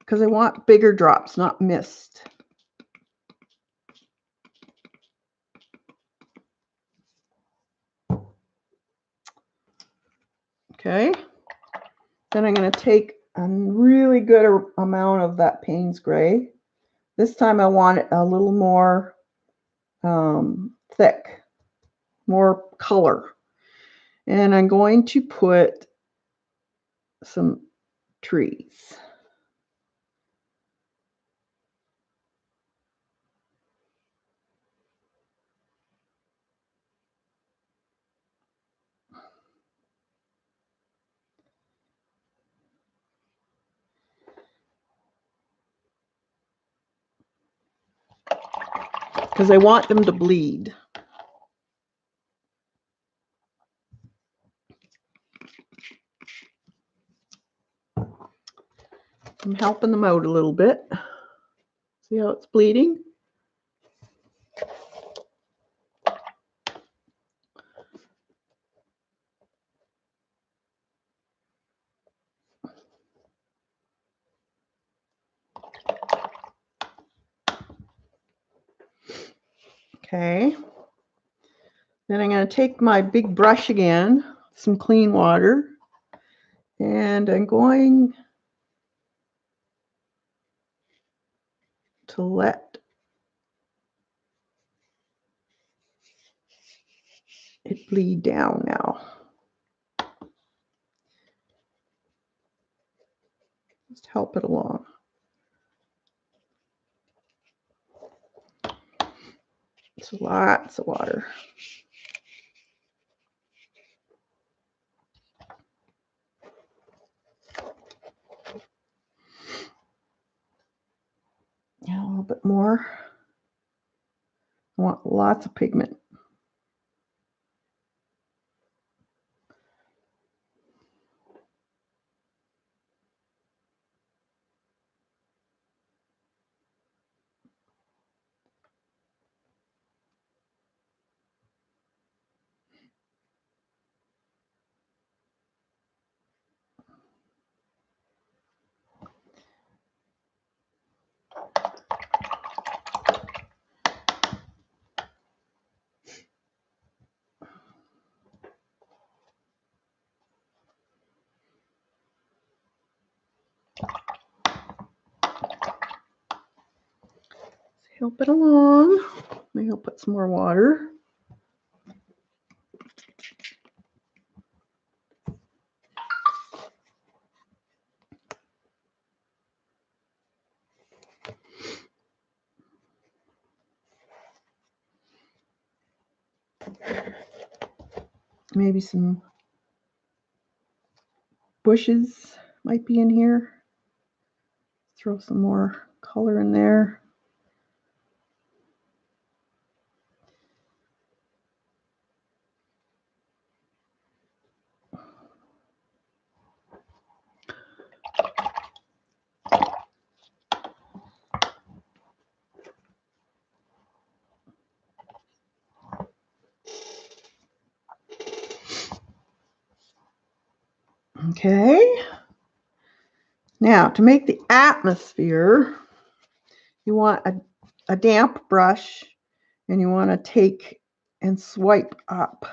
because I want bigger drops, not mist. Okay. Then I'm going to take a really good amount of that Payne's Gray. This time I want it a little more thick, more color. And I'm going to put some trees. Because I want them to bleed. I'm helping them out a little bit. See how it's bleeding? Okay. Then I'm going to take my big brush again, some clean water, and I'm going to let it bleed down now. Just help it along. It's lots of water. Yeah, a little bit more. I want lots of pigment. Help it along. Maybe I'll put some more water. Maybe some bushes might be in here. Throw some more color in there. Okay. Now, to make the atmosphere, you want a damp brush, and you want to take and swipe up.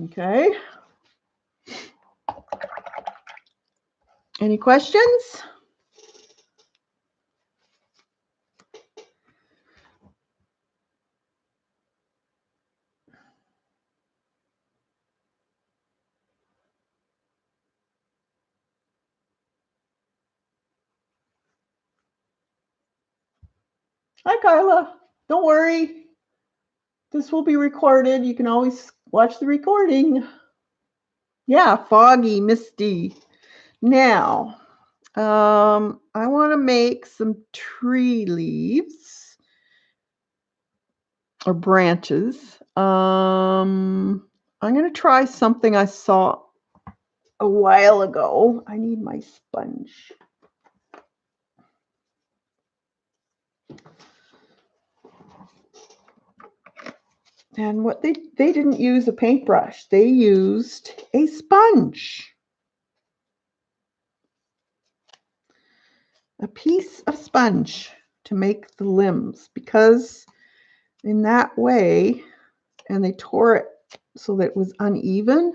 Okay. Any questions? Hi, Carla. Don't worry. This will be recorded. You can always watch the recording. Yeah, foggy, misty. Now, I want to make some tree leaves or branches. I'm going to try something I saw a while ago. I need my sponge. And what they didn't use a paintbrush. They used a sponge. A piece of sponge to make the limbs, because in that way, and they tore it so that it was uneven.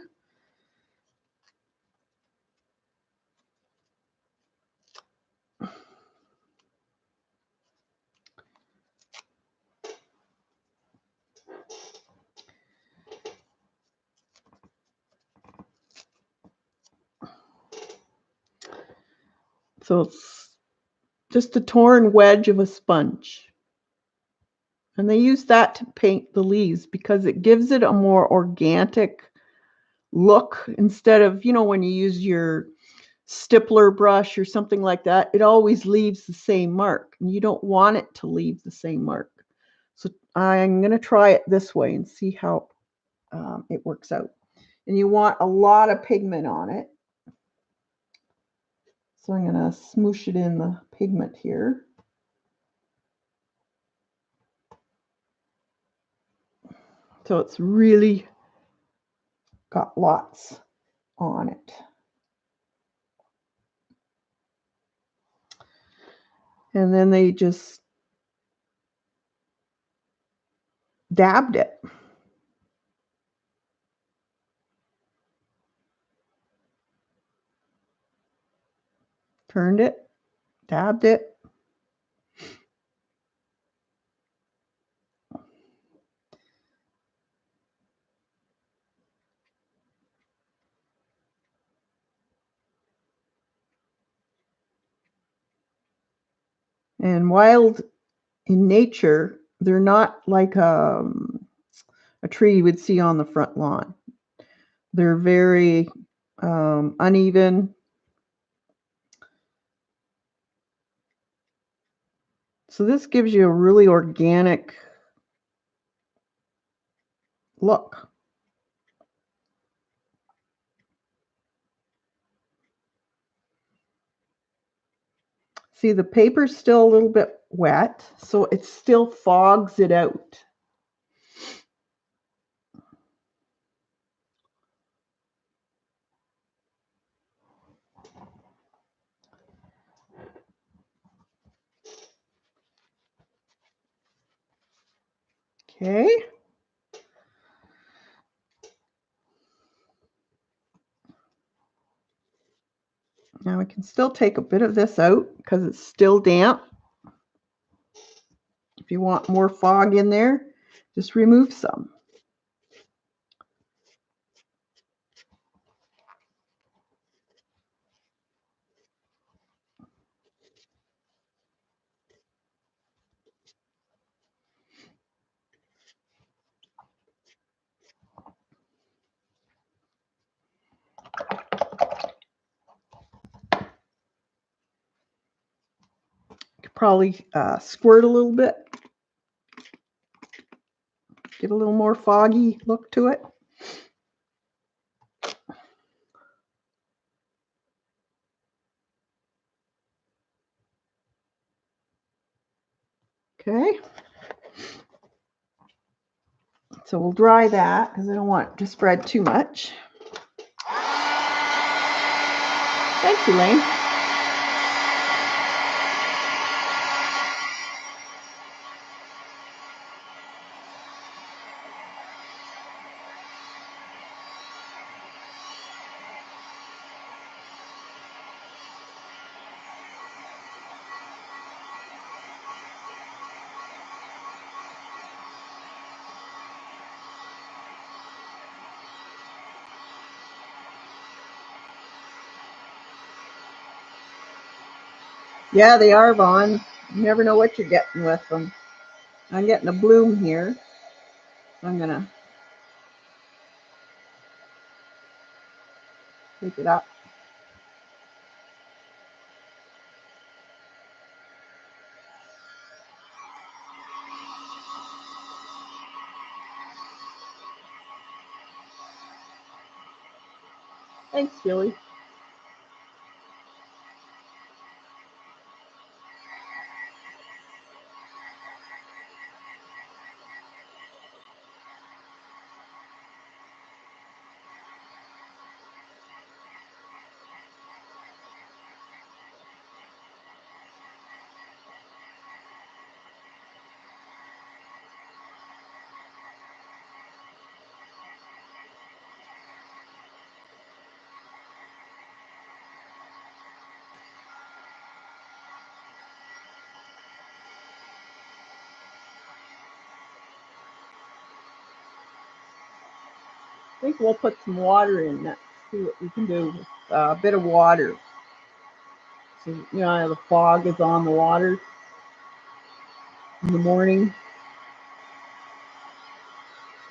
So it's just a torn wedge of a sponge. And they use that to paint the leaves because it gives it a more organic look instead of, when you use your stippler brush or something like that, it always leaves the same mark, and you don't want it to leave the same mark. So I'm going to try it this way and see how it works out. And you want a lot of pigment on it. So I'm going to smoosh it in the pigment here. So it's really got lots on it. And then they just dabbed it. Turned it, dabbed it. And wild in nature, they're not like a tree you would see on the front lawn. They're very uneven. So this gives you a really organic look. See, the paper's still a little bit wet, so it still fogs it out. Okay. Now we can still take a bit of this out because it's still damp. If you want more fog in there, just remove some. Could probably squirt a little bit. Get a little more foggy look to it. Okay. So we'll dry that because I don't want it to spread too much. Thanks, Elaine. Yeah, they are, Vaughn. You never know what you're getting with them. I'm getting a bloom here. I'm going to take it up. Thanks, Julie. I think we'll put some water in that. See what we can do with a bit of water. So, you know, the fog is on the water in the morning.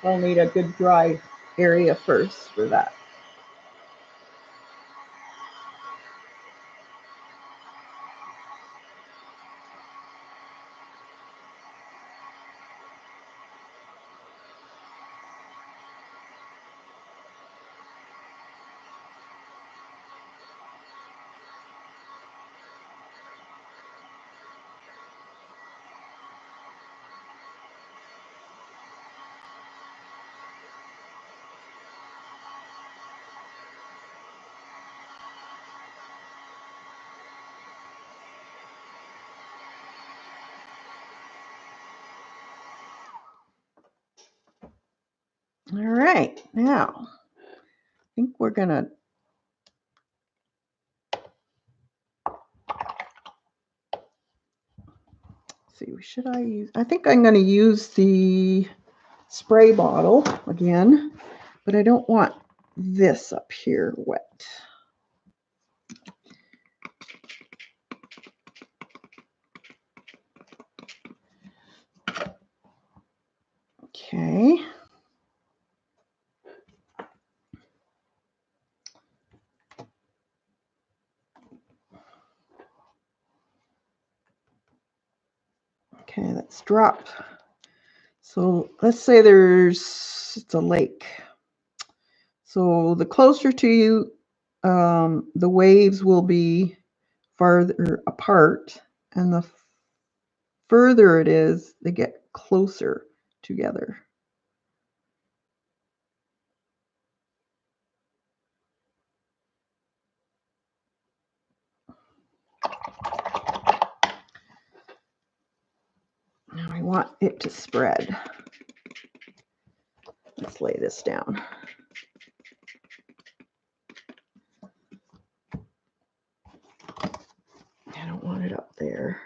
I'll need a good dry area first for that. All right, now I think we're gonna see. Should I use? I think I'm gonna use the spray bottle again, but I don't want this up here wet. Okay. Okay, that's dropped. So let's say it's a lake. So the closer to you, the waves will be farther apart, and the further it is, they get closer together. Now I want it to spread. Let's lay this down. I don't want it up there.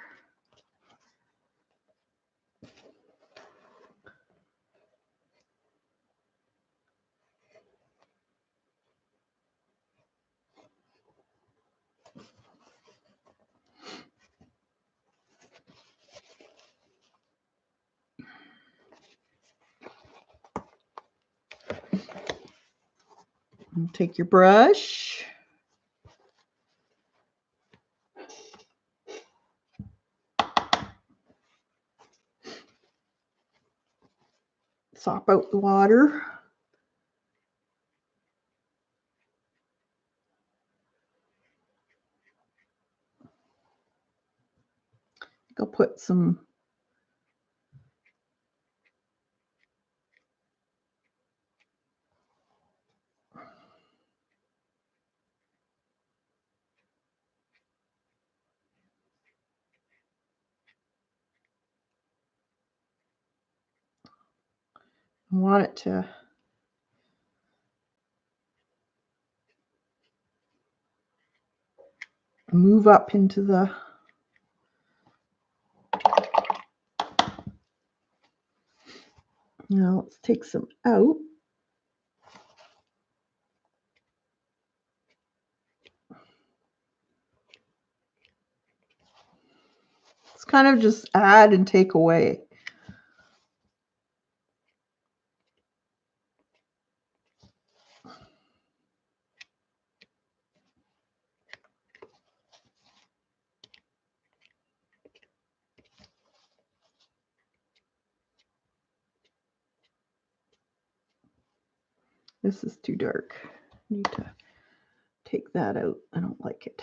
And take your brush. Sop out the water. I'll put some I want it to move up into the now let's take some out. It's kind of just add and take away. This is too dark. I need to take that out. I don't like it.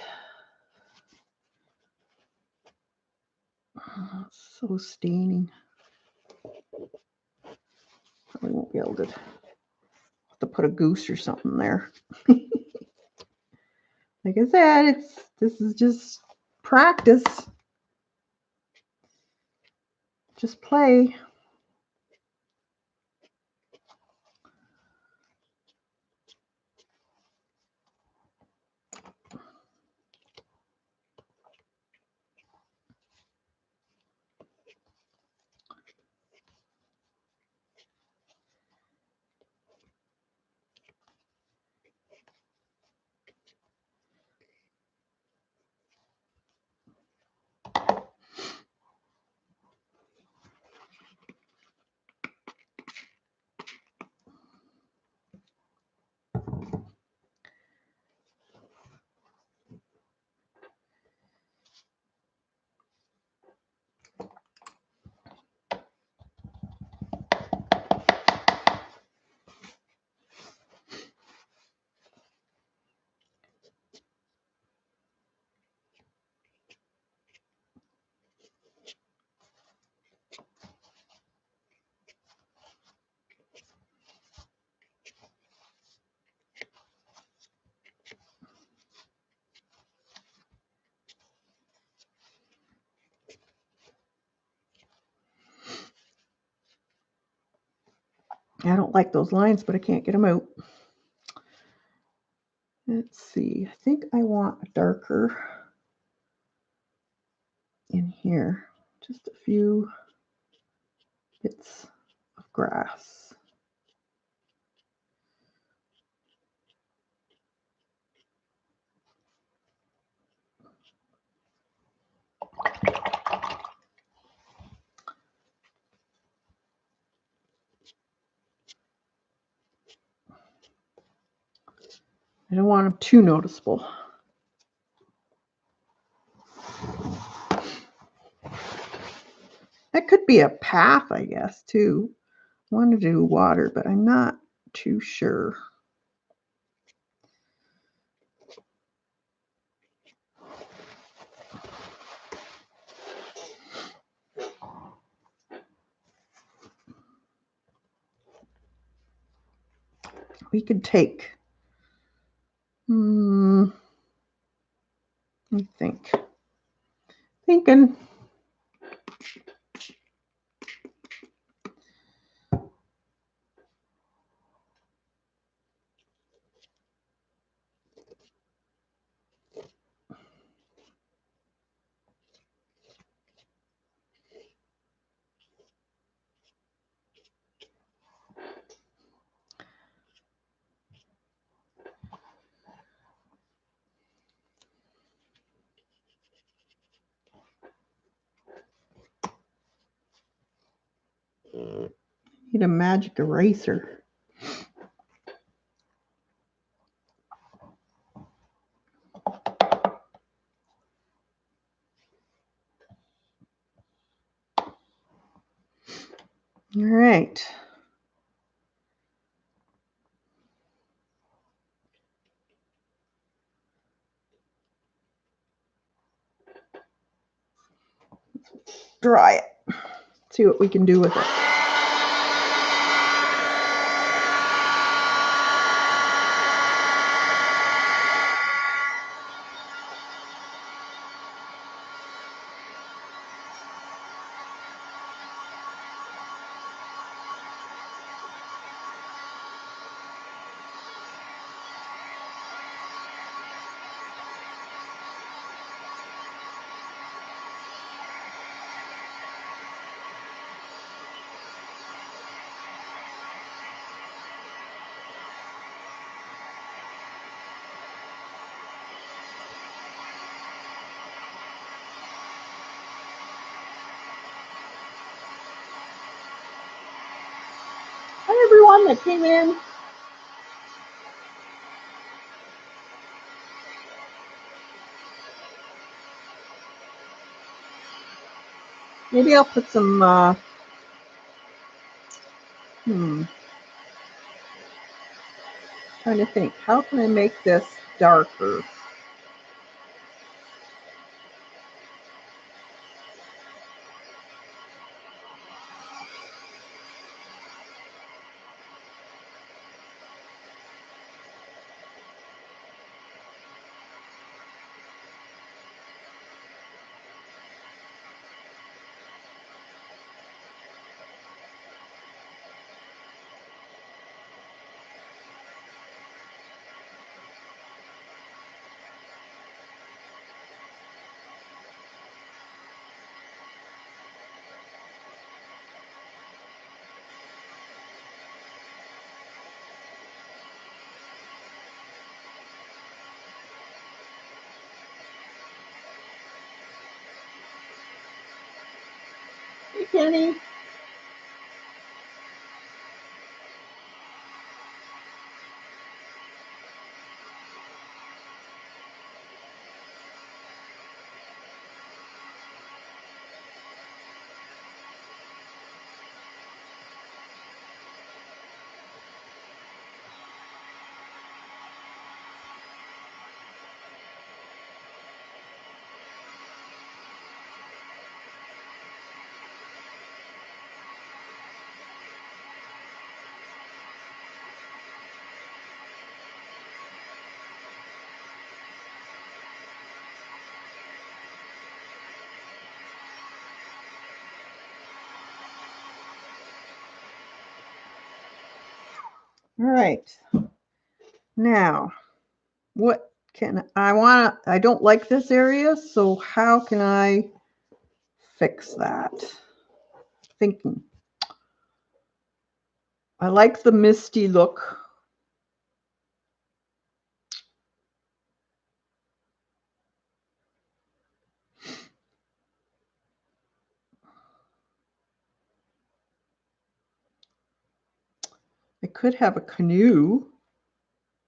Oh, it's so staining. Probably won't be able to have to put a goose or something there. Like I said, this is just practice. Just play. I don't like those lines, but I can't get them out. Let's see. I think I want a darker in here. Just a few bits of grass. I don't want them too noticeable. That could be a path, I guess, too. I want to do water, but I'm not too sure. We could take, let me think. Thinking. Need a magic eraser. All right. Dry it. See what we can do with it. Hi, everyone that came in. Maybe I'll put some, trying to think, how can I make this darker? Hey, Kenny. All right. Now, what can I don't like this area, so how can I fix that? Thinking. I like the misty look. I could have a canoe,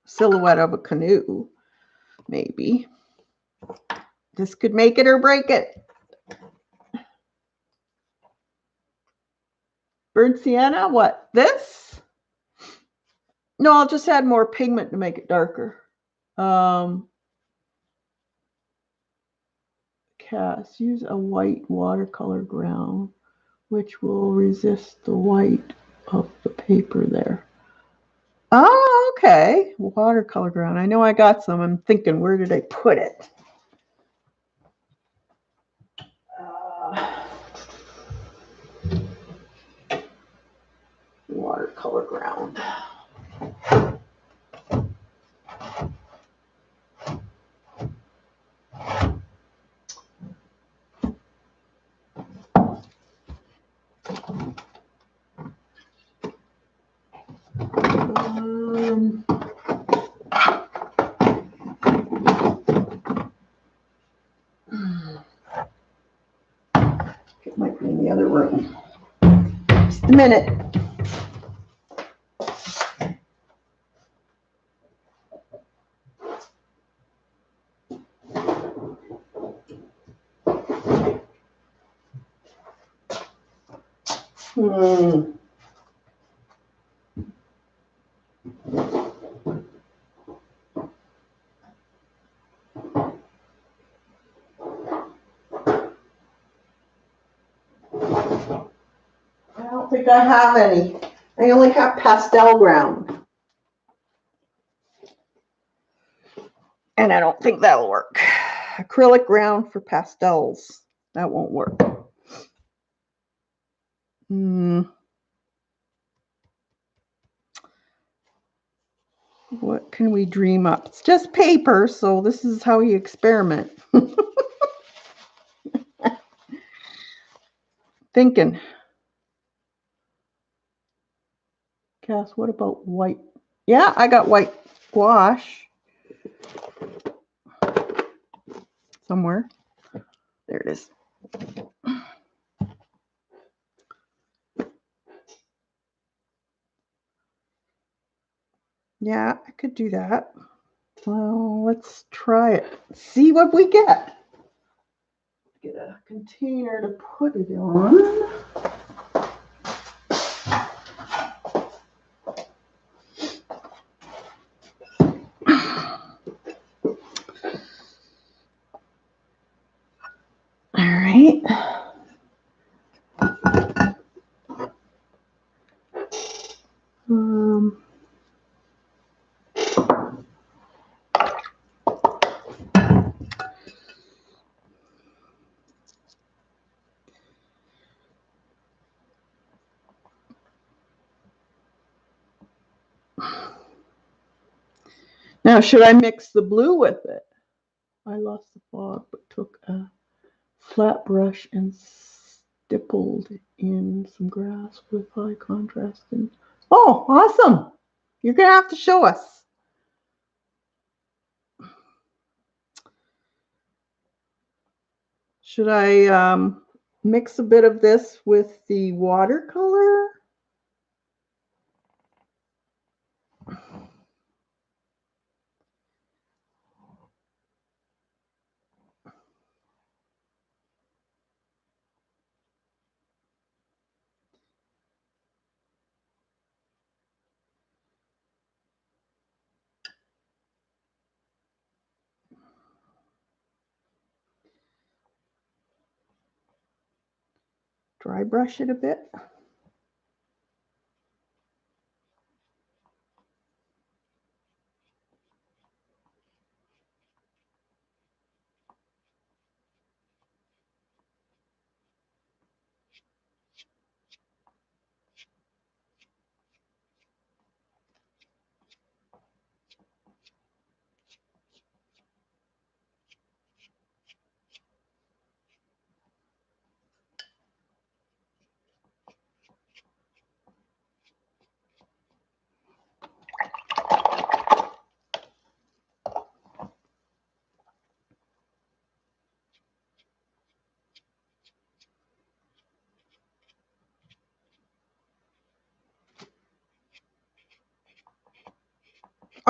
silhouette of a canoe, maybe. This could make it or break it. Burnt sienna, what? This? No, I'll just add more pigment to make it darker. Cast, use a white watercolor ground, which will resist the white of the paper there. Oh, okay. Watercolor ground. I know I got some. I'm thinking, where did I put it? Watercolor ground. It might be in the other room. Just a minute. I don't think I have any. I only have pastel ground. And I don't think that'll work. Acrylic ground for pastels. That won't work. What can we dream up? It's just paper, so this is how you experiment. Thinking. Cass, what about white? Yeah, I got white gouache. Somewhere. There it is. Yeah, I could do that. Well, let's try it. See what we get. Get a container to put it on. All right. Now, should I mix the blue with it? I lost the fog, but took a flat brush and stippled in some grass with high contrast. And oh, awesome! You're gonna have to show us. Should I mix a bit of this with the watercolor? Dry brush it a bit.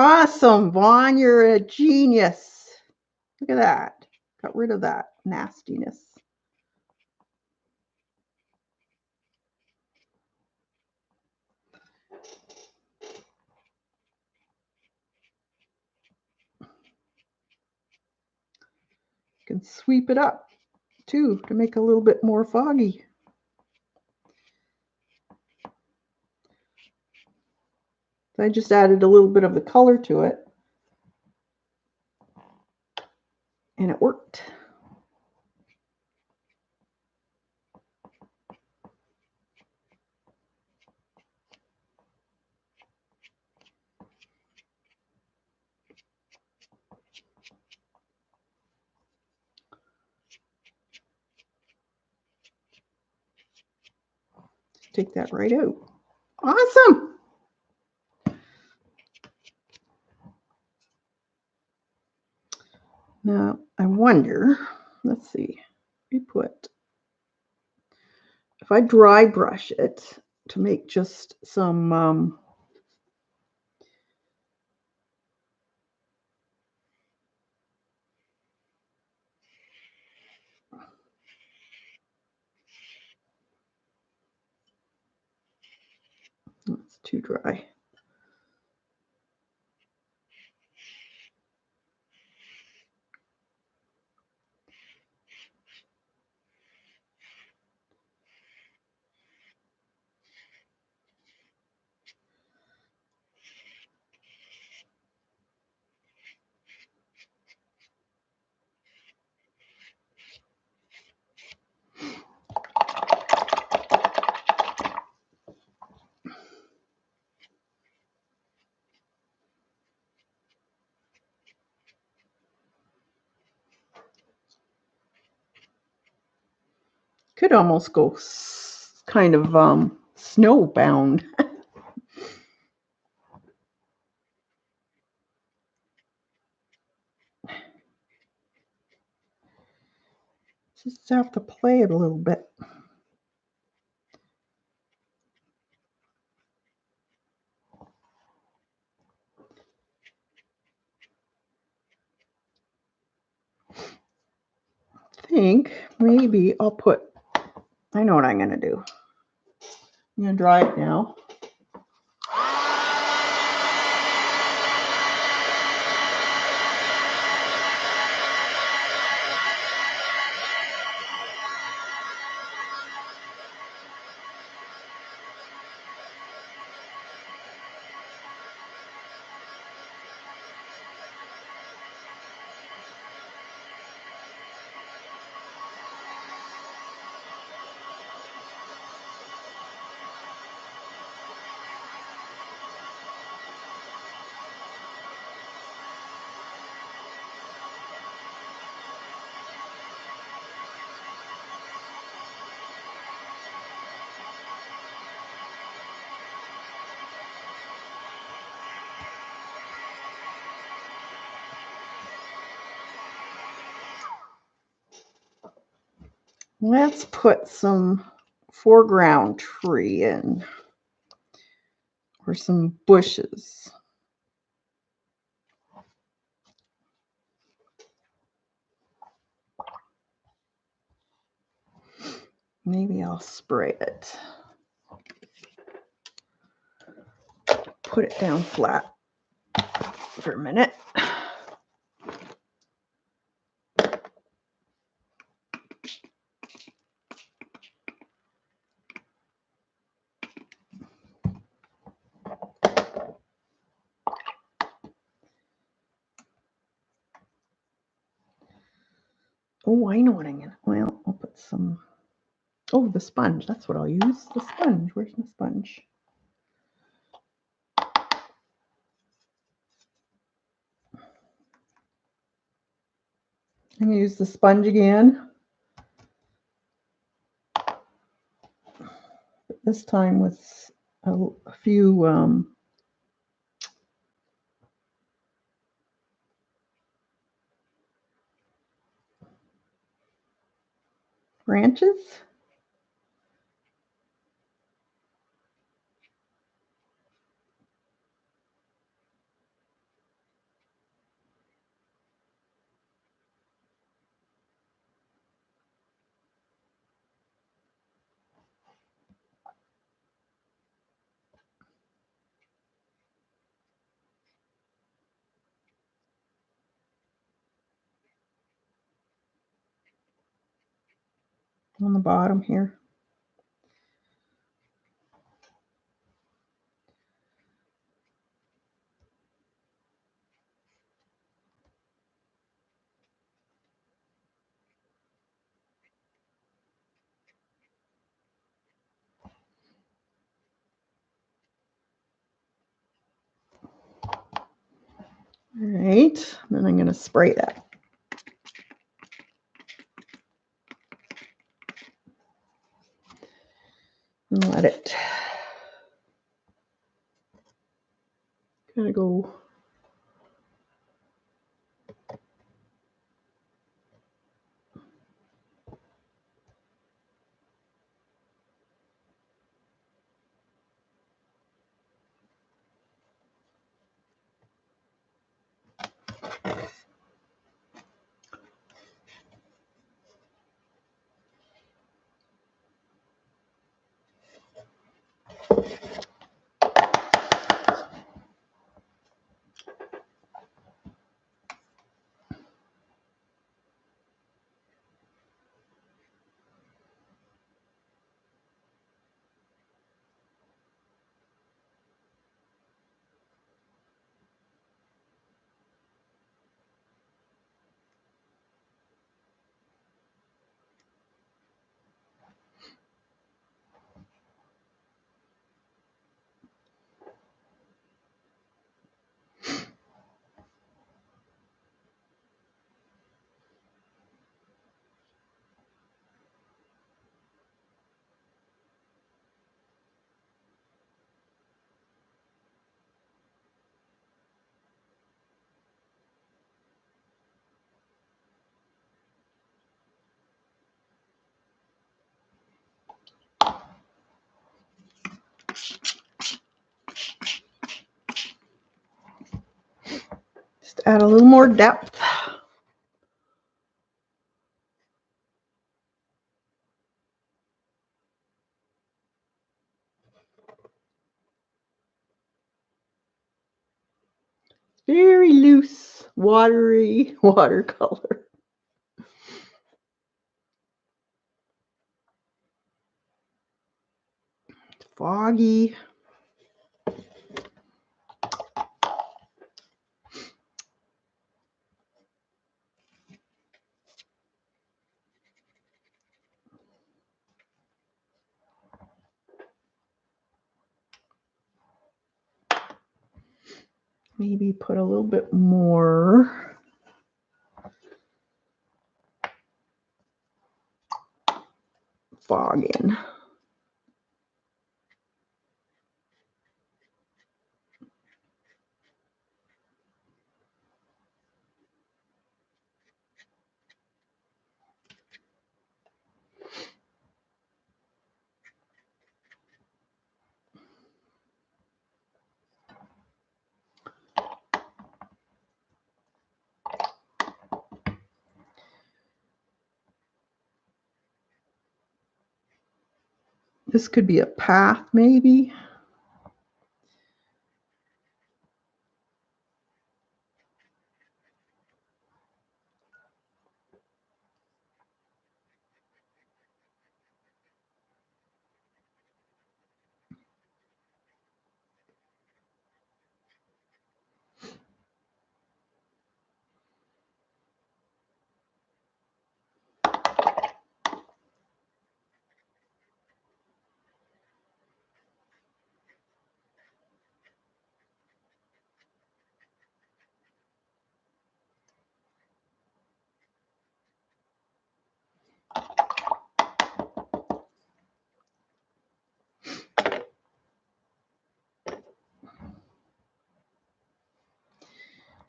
Awesome, Vaughn, you're a genius. Look at that. Got rid of that nastiness. You can sweep it up too to make it a little bit more foggy. So I just added a little bit of the color to it, and it worked. Take that right out. Awesome. Now I wonder, let's see, if I dry brush it to make just some it's too dry. Could almost go kind of snowbound. Just have to play it a little bit. I think maybe I'll put, I know what I'm going to do. I'm going to dry it now. Let's put some foreground tree in, or some bushes. Maybe I'll spray it. Put it down flat for a minute. Oh, I know what I'm going to, well, I'll put some, oh, the sponge. That's what I'll use, the sponge. Where's my sponge? I'm going to use the sponge again. This time with a few branches. on the bottom here. All right, then I'm going to spray that. And let it kind of go. Just add a little more depth. Very loose, watery watercolor. It's foggy. Maybe put a little bit more fog in. This could be a path, maybe.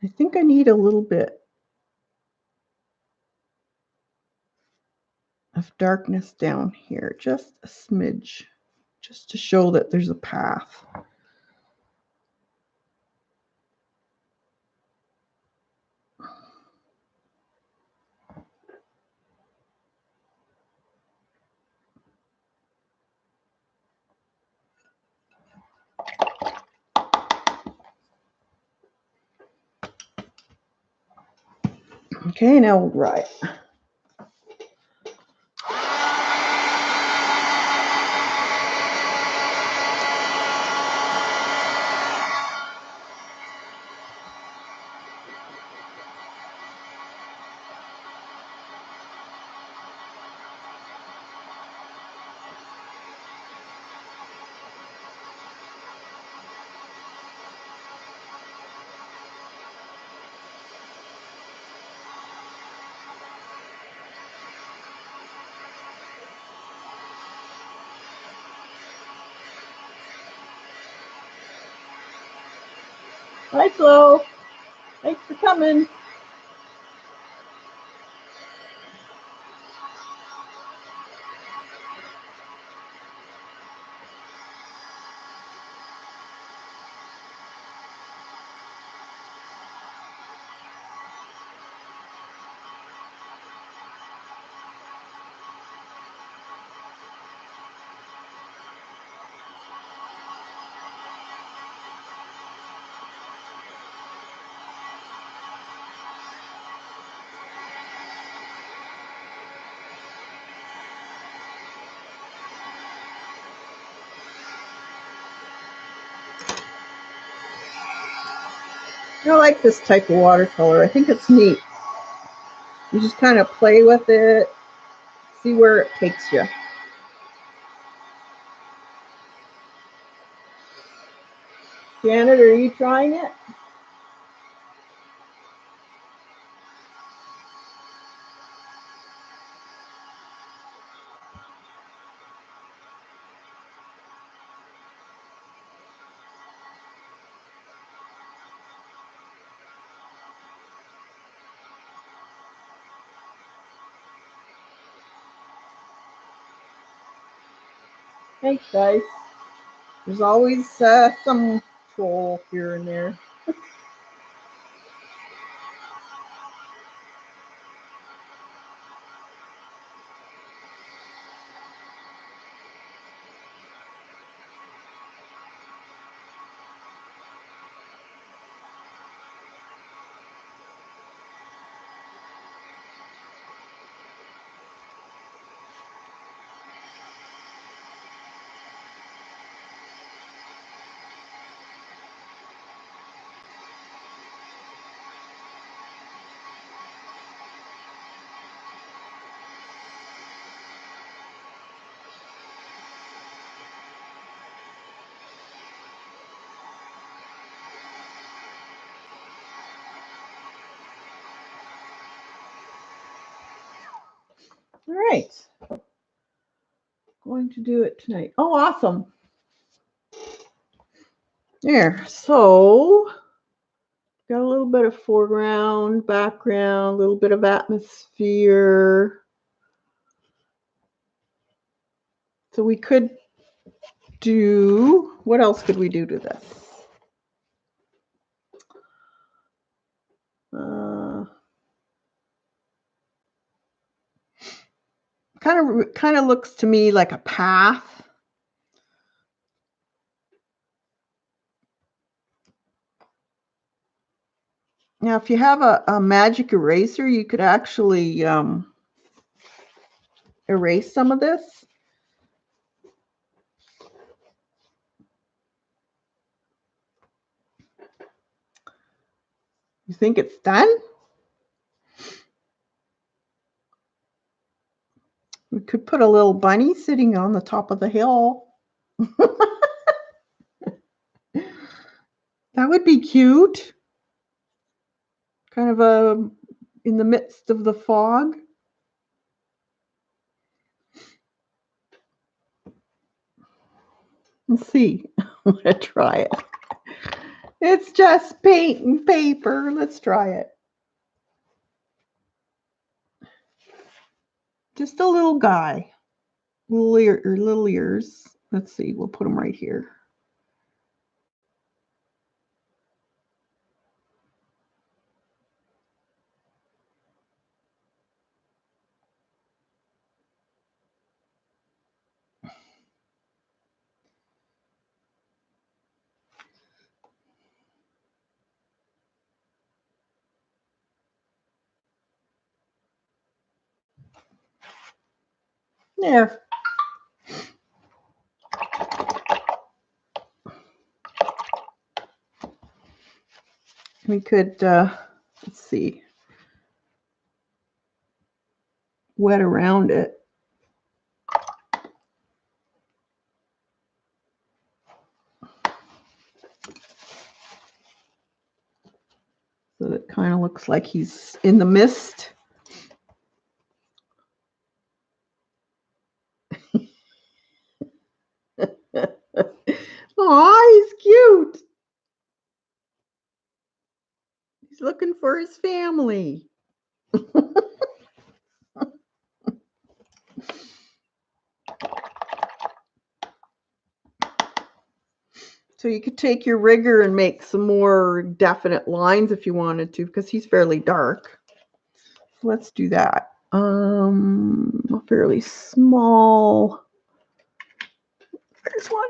I think I need a little bit of darkness down here, just a smidge, just to show that there's a path. Okay, now we'll dry it. Hi, Flo. Thanks for coming. I like this type of watercolor. I think it's neat. You just kind of play with it, see where it takes you. Janet, are you trying it? Thanks, guys. There's always some troll here and there. All right. Going to do it tonight. Oh, awesome. There. So, got a little bit of foreground, background, a little bit of atmosphere. So we could do, what else could we do to this? Kind of looks to me like a path. Now, if you have a magic eraser, you could actually erase some of this. You think it's done? We could put a little bunny sitting on the top of the hill. That would be cute. Kind of in the midst of the fog. Let's see. I'm going to try it. It's just paint and paper. Let's try it. Just a little guy. Little ears. Let's see. We'll put them right here. There. We could, let's see, wet around it. So that it kind of looks like he's in the mist. Aw, he's cute. his family. So you could take your rigger and make some more definite lines if you wanted to, because he's fairly dark. So let's do that. A fairly small. There's one.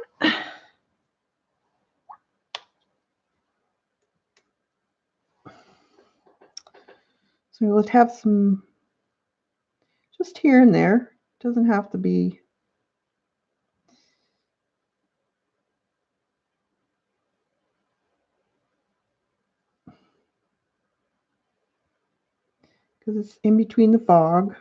So let's have some just here and there. Doesn't have to be. Because it's in between the fog.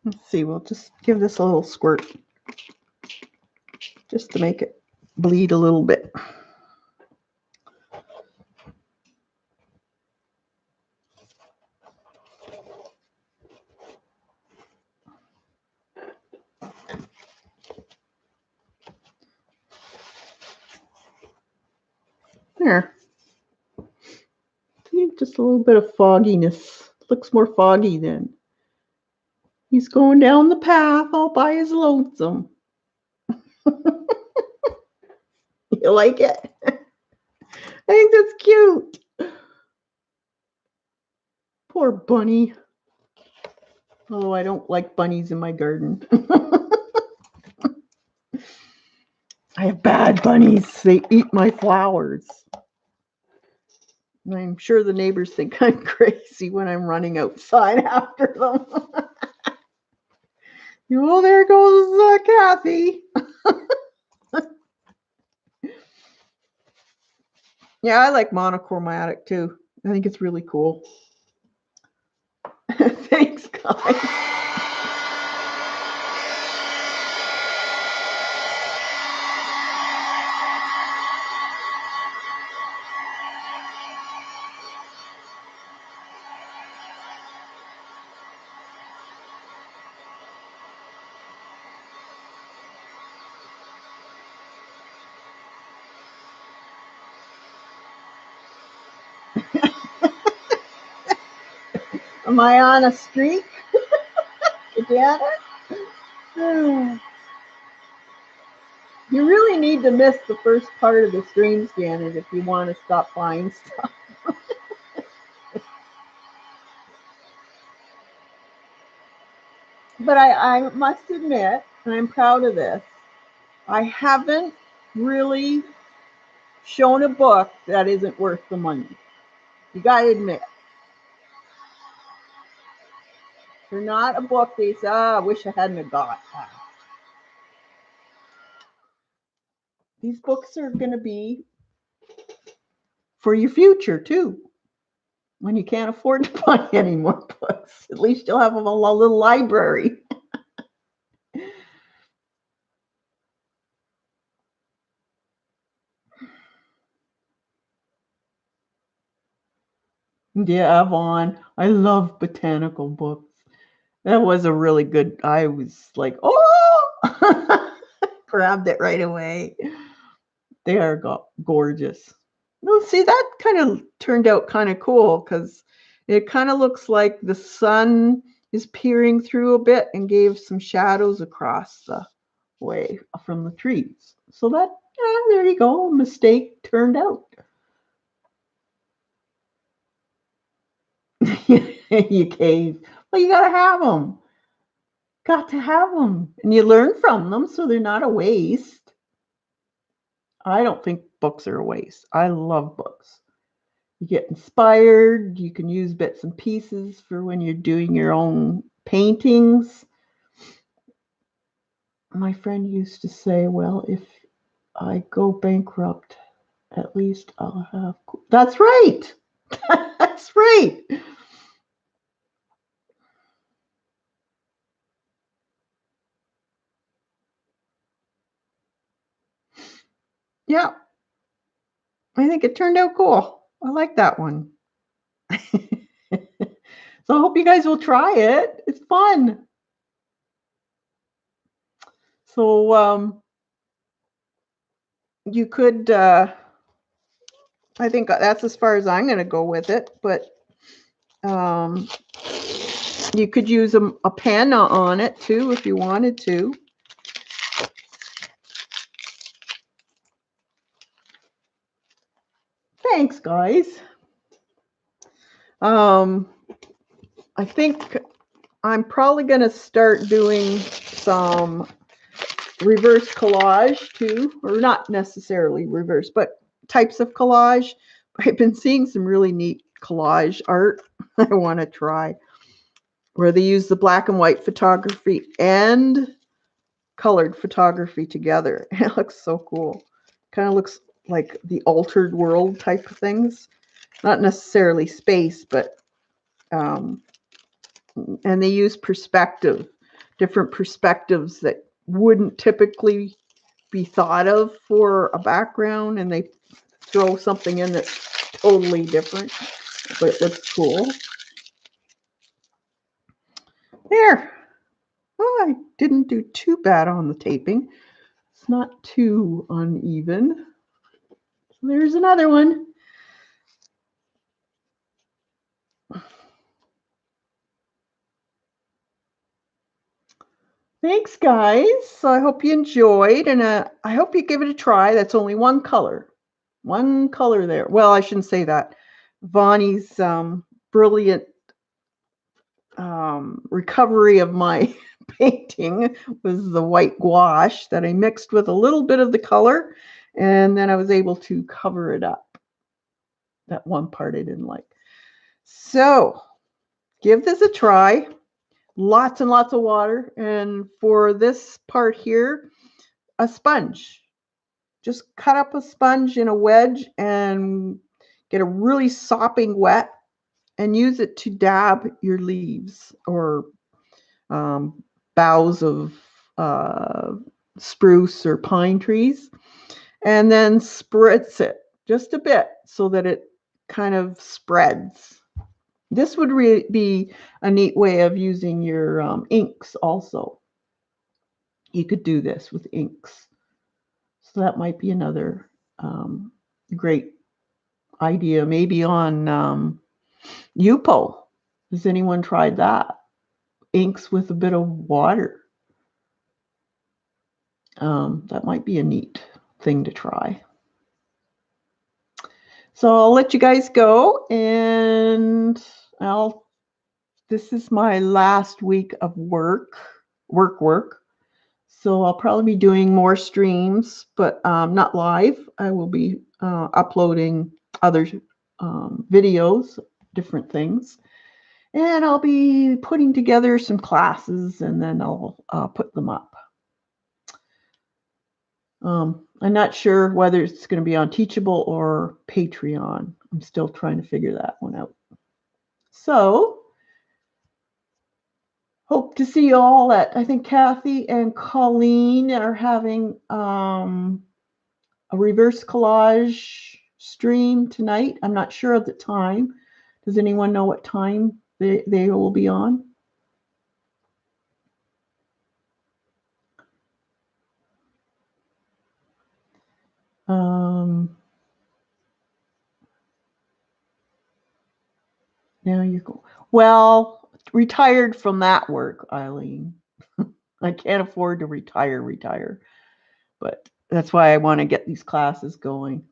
Let's see, we'll just give this a little squirt just to make it bleed a little bit. There. See, just a little bit of fogginess. Looks more foggy then. He's going down the path all by his lonesome. You like it? I think that's cute. Poor bunny. Oh, I don't like bunnies in my garden. I have bad bunnies. They eat my flowers. And I'm sure the neighbors think I'm crazy when I'm running outside after them. Oh, there goes Kathy. Yeah, I like monochromatic too. I think it's really cool. Thanks, guys. Am I on a streak? You get it? You really need to miss the first part of the stream, Janet, if you want to stop buying stuff. But I must admit, and I'm proud of this, I haven't really shown a book that isn't worth the money. You got to admit. They're not a book they say, I wish I hadn't have got that. These books are going to be for your future, too. when you can't afford to buy any more books. At least you'll have a little library. Yeah, Vaughn. I love botanical books. That was a really good. I was like, oh, grabbed it right away. They are gorgeous. Well, see, that kind of turned out kind of cool because it kind of looks like the sun is peering through a bit and gave some shadows across the way from the trees. So that, yeah, there you go. Mistake turned out. You cave. Well, you got to have them. Got to have them. And you learn from them so they're not a waste. I don't think books are a waste. I love books. You get inspired. You can use bits and pieces for when you're doing your own paintings. My friend used to say, well, if I go bankrupt, at least I'll have. That's right. That's right. Yeah, I think it turned out cool. I like that one. So I hope you guys will try it. It's fun. So you could, I think that's as far as I'm going to go with it, but um, you could use a pen on it too if you wanted to. Thanks, guys. Um, I think I'm probably going to start doing some reverse collage too, or not necessarily reverse, but types of collage. I've been seeing some really neat collage art I want to try, where they use the black and white photography and colored photography together. It looks so cool. Kind of looks like the altered world type of things. Not necessarily space, but and they use perspective, different perspectives that wouldn't typically be thought of for a background, and they throw something in that's totally different, but it looks cool. There. Well, I didn't do too bad on the taping. It's not too uneven. So there's another one. Thanks, guys. So I hope you enjoyed, and I hope you give it a try. That's only one color. One color there. Well, I shouldn't say that. Vonnie's brilliant recovery of my painting was the white gouache that I mixed with a little bit of the color, and then I was able to cover it up. That one part I didn't like. So give this a try. Lots and lots of water. And for this part here, a sponge. Just cut up a sponge in a wedge and get a really sopping wet and use it to dab your leaves or boughs of spruce or pine trees, and then spritz it just a bit so that it kind of spreads. This would be a neat way of using your inks also. You could do this with inks. So that might be another great idea, maybe on Yupo. Has anyone tried that? Inks with a bit of water. That might be a neat thing to try. So I'll let you guys go, and this is my last week of work. So I'll probably be doing more streams, but not live. I will be uploading other videos, different things. And I'll be putting together some classes, and then I'll put them up. I'm not sure whether it's going to be on Teachable or Patreon. I'm still trying to figure that one out. So hope to see you all at, I think Kathy and Colleen are having a reverse collage stream tonight. I'm not sure of the time. Does anyone know what time they will be on? Now you go. Well, retired from that work, Eileen. I can't afford to retire. But that's why I want to get these classes going.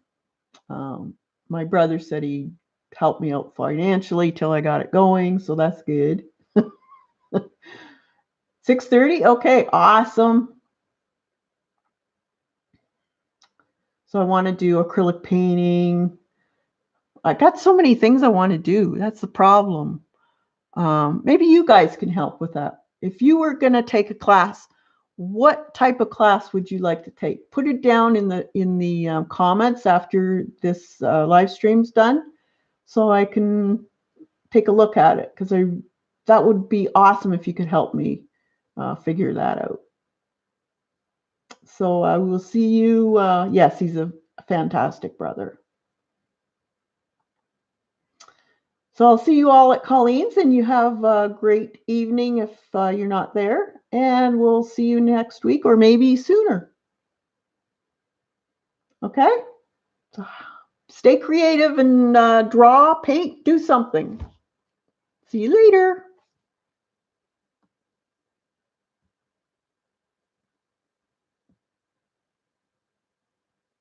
My brother said he'd help me out financially till I got it going, so that's good. 6:30? Okay, awesome. So I want to do acrylic painting. I got so many things I want to do. That's the problem. Maybe you guys can help with that. If you were going to take a class, what type of class would you like to take? Put it down in the comments after this live stream's done, so I can take a look at it, because that would be awesome if you could help me figure that out. So I will see you. Yes, he's a fantastic brother. So I'll see you all at Colleen's, and you have a great evening if you're not there. And we'll see you next week, or maybe sooner. Okay? So stay creative and draw, paint, do something. See you later.